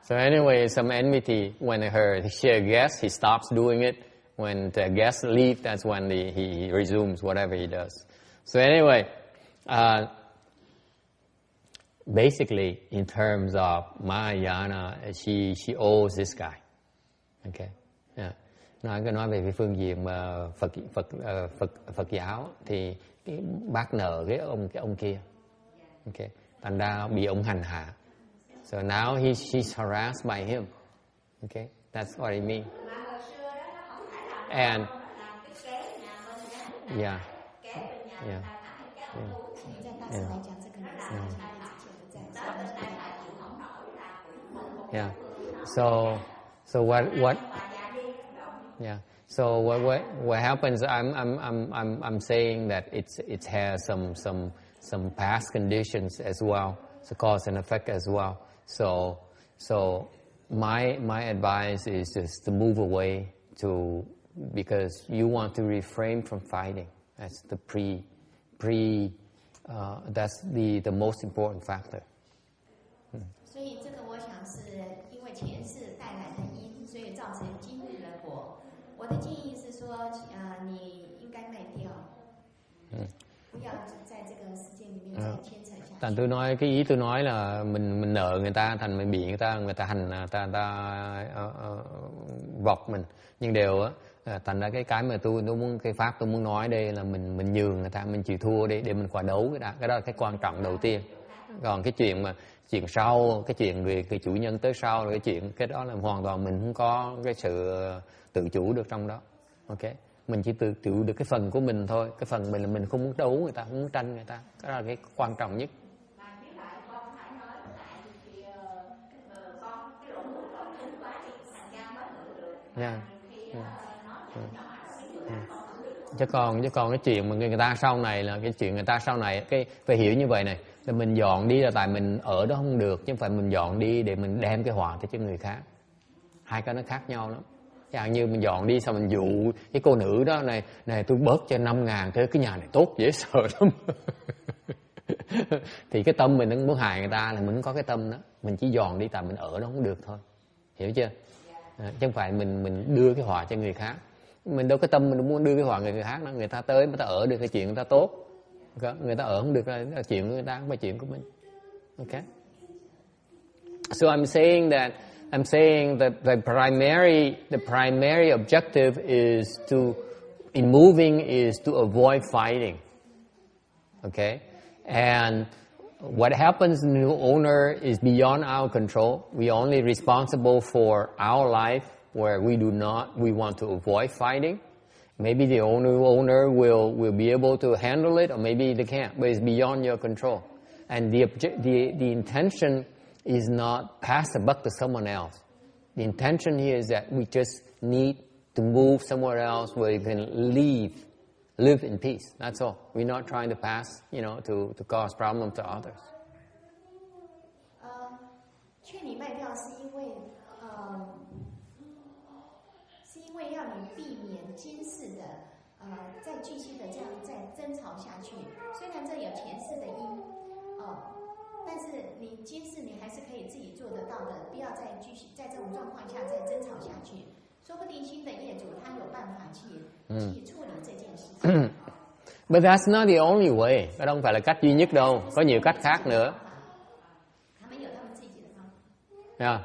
So anyway, some enmity when she a guest, he stops doing it. When the guests leave, that's when he resumes whatever he does. So anyway, basically, in terms of Mahayana, she owes this guy. Okay, yeah. Nói về cái phương diện mà Phật giáo thì cái bác nợ cái ông kia. Okay, thành ra bị ông hành hạ. So now she's harassed by him. Okay, that's what I mean. And yeah. So what? Yeah. So what happens? I'm saying that it has some past conditions as well, so cause and effect as well. So my advice is just to move away because you want to refrain from fighting. That's the that's the most important factor. 所以这个我想是因为前世带来的因，所以造成今日的果。我的建议是说，你应该卖掉，不要在这个世界里面再牵扯下去。 Thành tôi nói cái ý tôi nói là mình nợ người ta, thành mình bị người ta hành, người ta vọc mình. Nhưng đều á, thành ra cái mà tôi muốn cái pháp tôi muốn nói đây là mình nhường người ta, mình chịu thua đi để mình qua đấu cái đó là cái quan trọng đầu tiên. Còn cái chuyện sau, cái chuyện người chủ nhân tới sau, cái đó là hoàn toàn mình không có cái sự tự chủ được trong đó. Ok, mình chỉ tự chủ được cái phần của mình thôi. Cái phần mình là mình không muốn đấu người ta, không muốn tranh người ta. Cái đó là cái quan trọng nhất. Yeah. Chứ còn cái chuyện mà người ta sau này là cái chuyện người ta sau này cái phải hiểu như vậy này, là mình dọn đi là tại mình ở đó không được, chứ không phải mình dọn đi để mình đem cái họa tới cho người khác. Hai cái nó khác nhau lắm. Chẳng như mình dọn đi xong mình dụ cái cô nữ đó này tôi bớt cho 5.000 thế cái nhà này tốt dễ sợ lắm. Thì cái tâm mình không muốn hại người ta là mình không có cái tâm đó, mình chỉ dọn đi tại mình ở đó không được thôi, hiểu chưa? Chứ không phải mình đưa cái họa cho người khác. Mình đâu có tâm mình muốn đưa cái họa người khác đó. Người ta tới người ta ở được cái chuyện người ta tốt, người ta ở không được là chuyện của người ta, không phải chuyện của mình. Okay. So I'm saying that the primary objective is in moving is to avoid fighting. Okay, and what happens to the new owner is beyond our control. We are only responsible for our life, where we want to avoid fighting. Maybe the owner will be able to handle it, or maybe they can't, but it's beyond your control. And the intention is not pass the buck to someone else. The intention here is that we just need to move somewhere else where you can live in peace. That's all. We're not trying to pass, to cause problem to others. 劝你卖掉是因为要你避免今世的再继续的这样再争吵下去。虽然这有前世的因，但是你今世你还是可以自己做得到的，不要再继续在这种状况下再争吵下去。說不定新的業主他有辦法去處理這件事情。But that's not the only way. Đó không phải là cách duy nhất đâu. Có nhiều cách khác nữa. Yeah.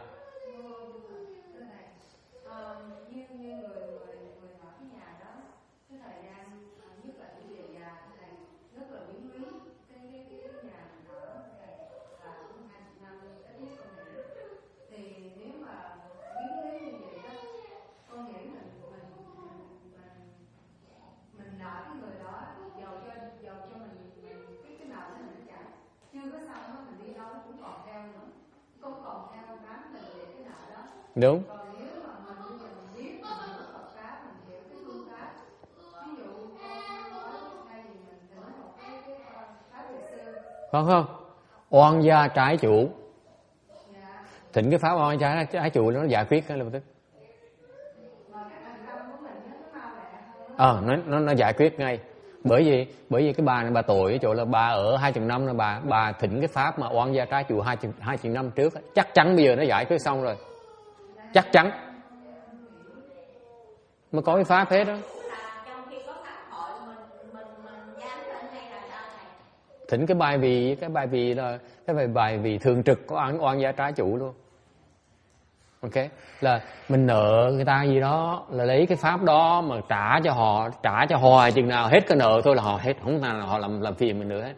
Đúng. Không. Oan gia trái chủ. Thịnh cái pháp oan gia trái chủ nó giải quyết lập tức. Nó giải quyết ngay. Bởi vì cái bà này bà tội ở chỗ là bà ở 20 năm là bà thịnh cái pháp mà oan gia trái chủ 20 năm trước, chắc chắn bây giờ nó giải quyết xong rồi. Chắc chắn. Mà có cái pháp hết đó. Thỉnh cái bài vị thường trực có oan gia trái chủ luôn. Ok, là mình nợ người ta gì đó, là lấy cái pháp đó mà trả cho hoài, chừng nào hết cái nợ thôi là họ hết, không nào họ làm phiền mình nữa hết.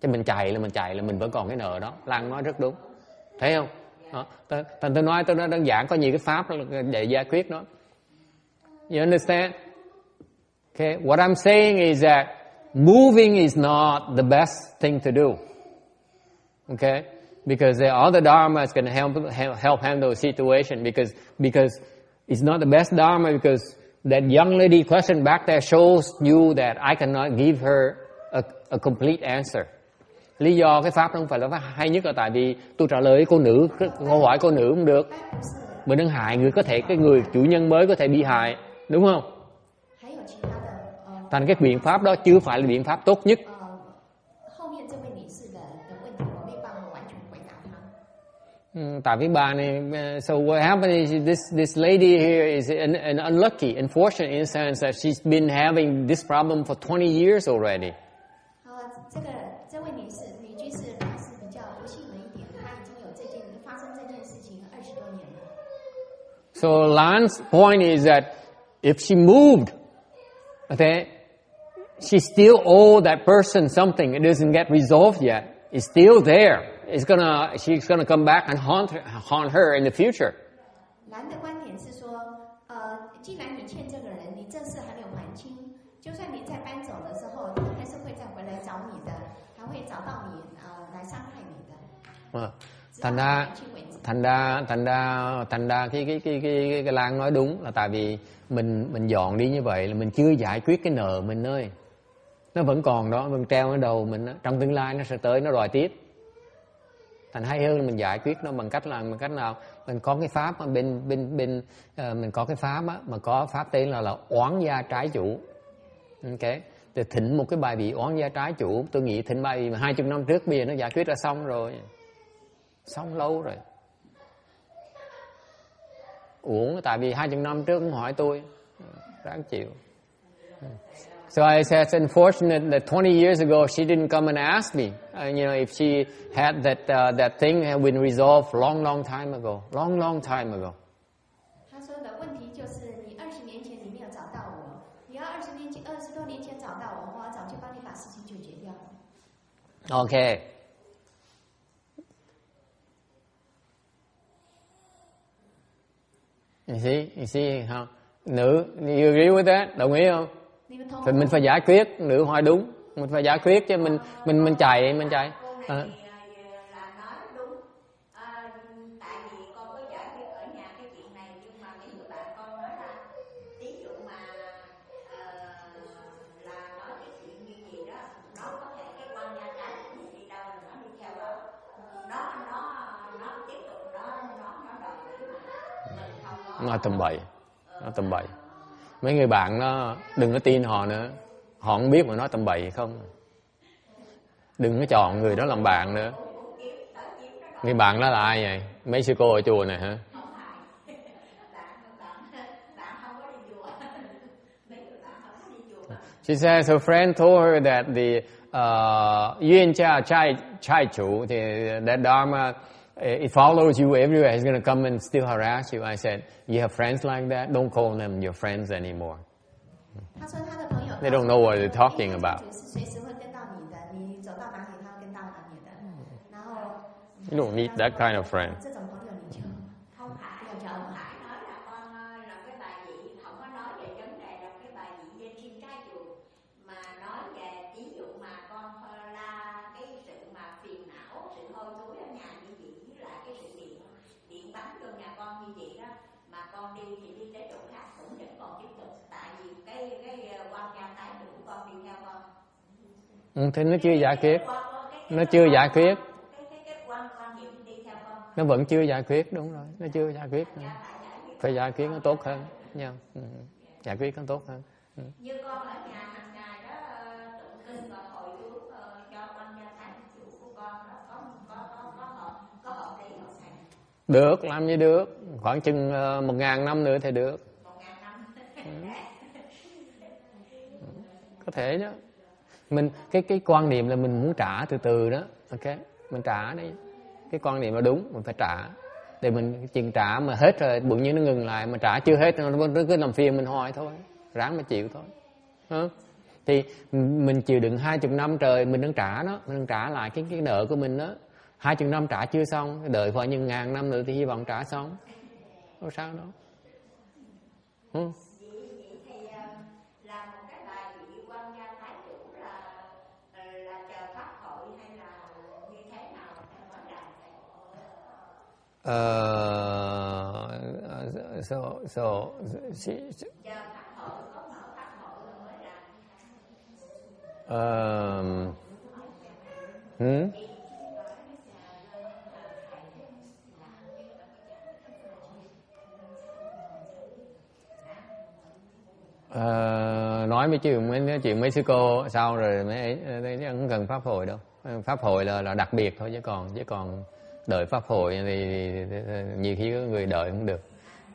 Chứ mình chạy là mình vẫn còn cái nợ đó. Lan nói rất đúng, thấy không? Đó. Tôi nói đơn giản, có nhiều cái pháp để giải quyết nó. You understand? Okay, what I'm saying is that moving is not the best thing to do. Okay, because there are other dharmas going to help handle the situation. Because it's not the best dharma, because that young lady question back there shows you that I cannot give her a complete answer. Lý do cái pháp không phải là pháp hay nhất là tại vì tôi trả lời cô nữ, câu hỏi cô nữ không được. Mình đang hại người, có thể cái người chủ nhân mới có thể bị hại, đúng không? Thành cái biện pháp đó chưa phải là biện pháp tốt nhất. Tại vì bà này, so what happened is this lady here is an unlucky, unfortunate in the sense that she's been having this problem for 20 years already. 这位女士，女居士她是比较不幸的一点，她已经有发生这件事情20多年了。So Lan's point is that if she moved, okay, she still owe that person something. It doesn't get resolved yet. It's still there. She's gonna come back and haunt her in the future. 兰的观点是说，既然你欠这个人，你这事还没有还清，就算你在搬走的时候，他还是会再回来找你的，还会找到你来伤害你的。Thành ra cái Lan nói đúng là tại vì mình dọn đi như vậy là mình chưa giải quyết cái nợ mình ơi. Nó vẫn còn đó, vẫn treo ở đầu mình đó. Trong tương lai nó sẽ tới, nó đòi tiếp. Thành hay hơn là mình giải quyết nó bằng cách nào? Mình có cái pháp mình có cái pháp á, mà có pháp tên là oán gia trái chủ. Ok, thì thịnh một cái bài vị oán gia trái chủ, tôi nghĩ thịnh bài vị mà 20 năm trước bây giờ nó giải quyết ra xong rồi, xong lâu rồi. Uổng, tại vì 20 năm trước cũng hỏi tôi, ráng chịu. So I said it's unfortunate that 20 years ago she didn't come and ask me. If she had that thing had been resolved long time ago. Long time ago. 他说的问题就是你20年前你没有找到我，你要20多年前找到我的话，早就帮你把事情解决掉了。Okay. You see how? Nữ, you agree with that? Đồng ý không? Thì mình phải giải quyết, nữ hỏi đúng, mình phải giải quyết chứ mình chạy. Là nói đúng. Tại vì con có giải quyết ở nhà cái chuyện này, nhưng mà mấy người bạn con nói là ví dụ mà là nói cái chuyện như gì đó, nó có thể cái quan gia trái đi đâu là nó đi theo đó, nó tiếp tục nó đòi mình không Nó tầm bậy. Mấy người bạn nó đừng có tin họ nữa, họ không biết mà nói tầm bậy không. Đừng có chọn người đó làm bạn nữa. Người bạn đó là ai vậy? Mấy sư cô ở chùa này hả? She says her friend told her that the Yuan Cha Chai Chu, that Dharma, it follows you everywhere. It's going to come and still harass you. I said, you have friends like that? Don't call them your friends anymore. They don't know what they're talking about. You don't need that kind of friend. Thì nó chưa giải quyết. Nó vẫn chưa giải quyết, đúng rồi. Nó chưa giải quyết. Phải giải quyết nó tốt hơn nha. Giải quyết nó tốt hơn. Như con ở nhà hàng ngày đó tụng kinh và hội chú cho quan gia thái chủ của con đó có hợp lý không thầy? Được, làm như được. Khoảng chừng 1.000 năm nữa thì được. 1.000 năm. Có thể đó. Mình cái quan niệm là mình muốn trả từ từ đó, ok, mình trả đi. Cái quan niệm là đúng, mình phải trả. Để mình chừng trả mà hết rồi, bụng như nó ngừng lại, mà trả chưa hết nó cứ làm phiền mình hoài thôi, ráng mà chịu thôi. Thì mình chịu đựng 20 năm trời, mình đang trả đó, mình đang trả lại cái nợ của mình đó. 20 năm trả chưa xong, đợi khoảng những 1.000 năm nữa thì hy vọng trả xong. Không sao đâu. Nói mấy chuyện mấy sư cô sau rồi mấy không cần pháp hội đâu. Pháp hội là đặc biệt thôi, chứ còn đợi pháp hội thì nhiều khi có người đợi không được.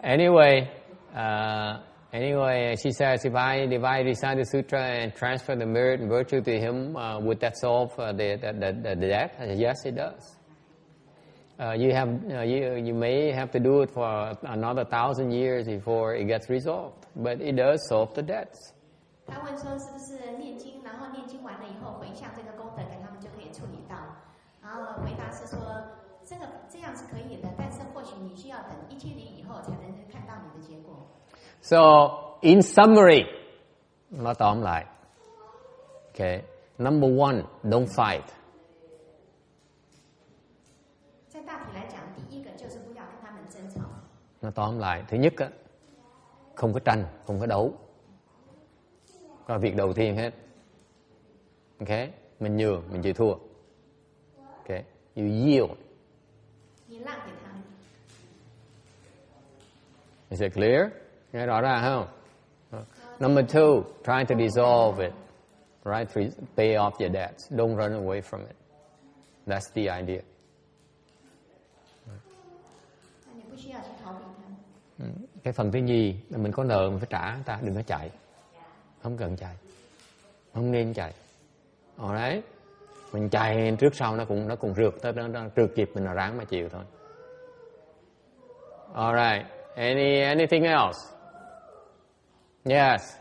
Anyway, she says if I recite the sutra and transfer the merit and virtue to him, would that solve the debt? Yes, it does. You may have to do it for another 1,000 years before it gets resolved, but it does solve the debts. 他问说是不是念经，然后念经完了以后回向这个功德给他们就可以处理到。然后回答是说这样是可以的，但是或许你需要等1000年以后才能看到你的结果。So in summary, nói tóm lại, okay, number one, don't fight. 在大体来讲，第一个就是不要跟他们争吵。Nói tóm lại, thứ nhất á, không có tranh, không có đấu. Đó là việc đầu tiên hết. Okay, mình nhường, mình chịu thua. Okay, you yield. Is it clear? Nghe rõ ràng không? Number two, trying to dissolve it, right? Pay off your debts. Don't run away from it. That's the idea. Cái phần thứ nhì là mình có nợ mình phải trả người ta, đừng có chạy. Không cần chạy. Không nên chạy. Alright? Mình chạy trước sau nó cũng rượt, nó trượt kịp mình là ráng mà chịu thôi. Alright. Anything else? Yes.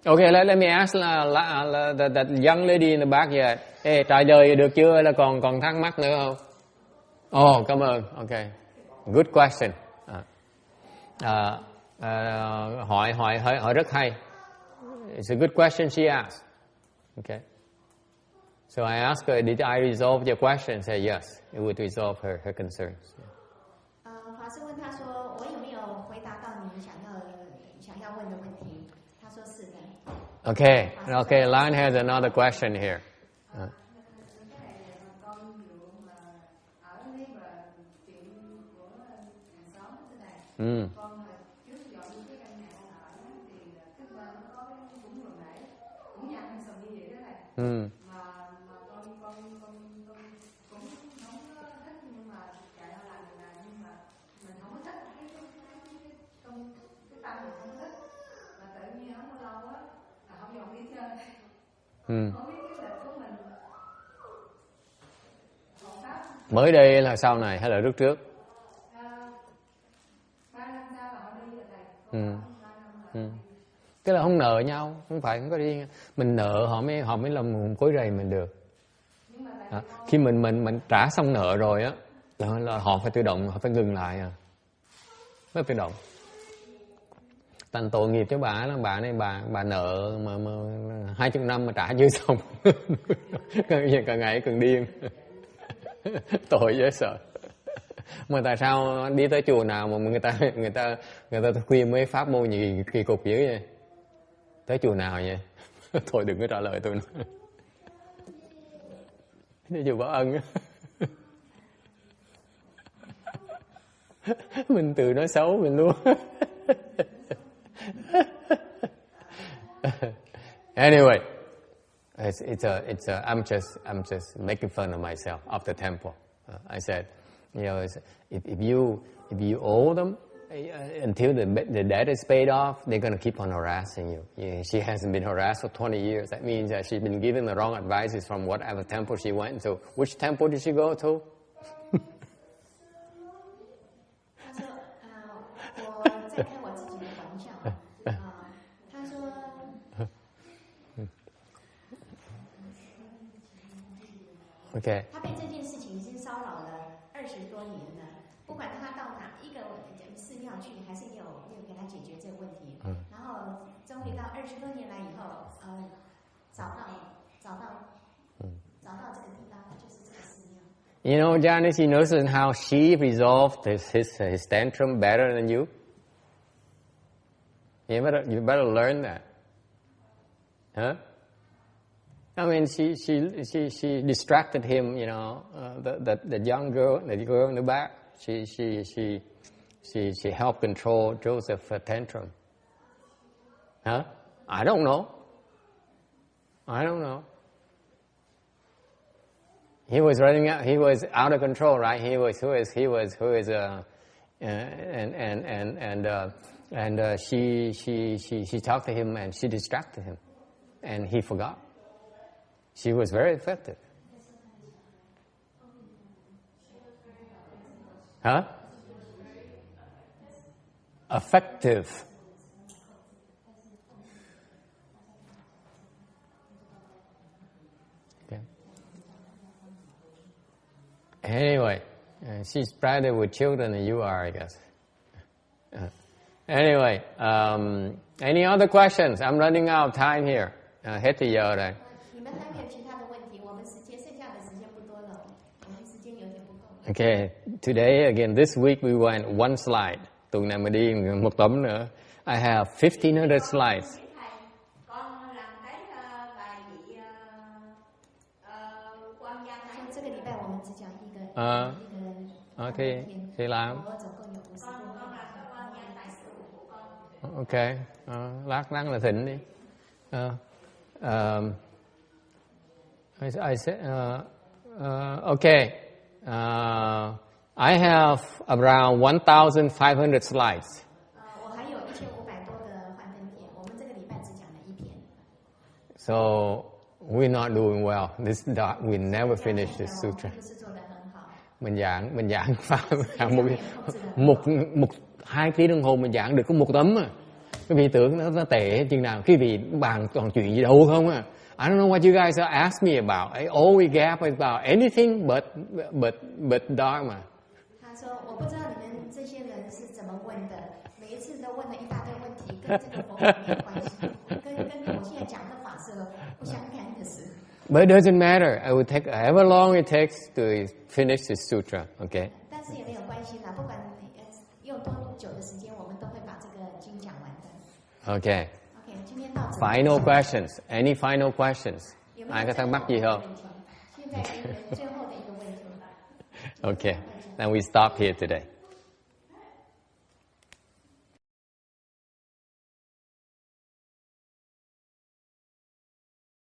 Okay, let me ask that young lady in the back here. Ê, trả lời được chưa hay là còn thắc mắc nữa không? Oh, cảm ơn. Okay, good question. Hỏi rất hay. It's a good question she asked. Okay. So I asked her, did I resolve your question? Say yes, it would resolve her concerns. 法师问他说，我有没有回答到你想要问的问题？他说是的。Okay, Lan has another question here. Mới đây là sau này hay là lúc trước? Tức là không nợ nhau, không phải không có đi. Mình nợ họ mới làm cối rầy mình được. Khi mình trả xong nợ rồi á là họ phải tự động, họ phải ngừng lại nó tự động. Thành tội nghiệp cho bà là bà nợ mà 20 năm mà trả chưa xong. Càng ngày càng điên. Tội dễ sợ. Mà tại sao đi tới chùa nào mà người ta khuyên mấy pháp môn gì kỳ cục dữ vậy? Tới chùa nào vậy? Thôi đừng có trả lời tôi nữa. Đi chùa Bảo Ân. Mình tự nói xấu mình luôn. Anyway, I'm just making fun of myself of the temple. I said, if you owe them until the debt is paid off, they're going to keep on harassing you. She hasn't been harassed for 20 years. That means that she's been given the wrong advices from whatever temple she went to. Which temple did she go to? Okay. 他被这件事情已经骚扰了20多年了，不管他到哪一个寺庙去，还是有给他解决这个问题。然后终于到20多年来以后，找到这个地方，就是这个寺庙。You know, Janice, you notice how she resolved his tantrum better than you? You better learn that. Huh? I mean, she distracted him, you know, the young girl, the girl in the back. She helped control Joseph's tantrum. Huh? I don't know. He was running out. He was out of control, right? He was she talked to him and she distracted him, and he forgot. She was very effective. Huh? Effective. Okay. Anyway, she's better with children than you are, I guess. Anyway, any other questions? I'm running out of time here. Hết thì giờ rồi. Okay, today again, this week we went one slide. Tuần này mình đi một tấm nữa. I have 1,500 slides. Thì làm. Okay, lát là thỉnh đi. I said, okay. I have around 1,500 slides. So we're not doing well. We never finish this sutra. Mình giảng 2 tiếng đồng hồ mình giảng được có một tấm mà. Quý vị tưởng nó tệ chừng nào? Quý vị bàn toàn chuyện gì đâu không à? I don't know what you guys ask me about. I always gap about anything but Dharma. 他说：“我不知道你们这些人是怎么问的，每一次都问了一大堆问题，跟这个佛法没有关系，跟我现在讲的法是不相干的事。” But it doesn't matter. I will take however long it takes to finish this sutra. Okay. 但是也没有关系啦，不管用多久的时间，我们都会把这个经讲完的。Okay. OK， 今天到此。Final questions. Any final questions? Ai có thắc mắc gì không? 现在最后的一个问题。Okay. Then we stop here today.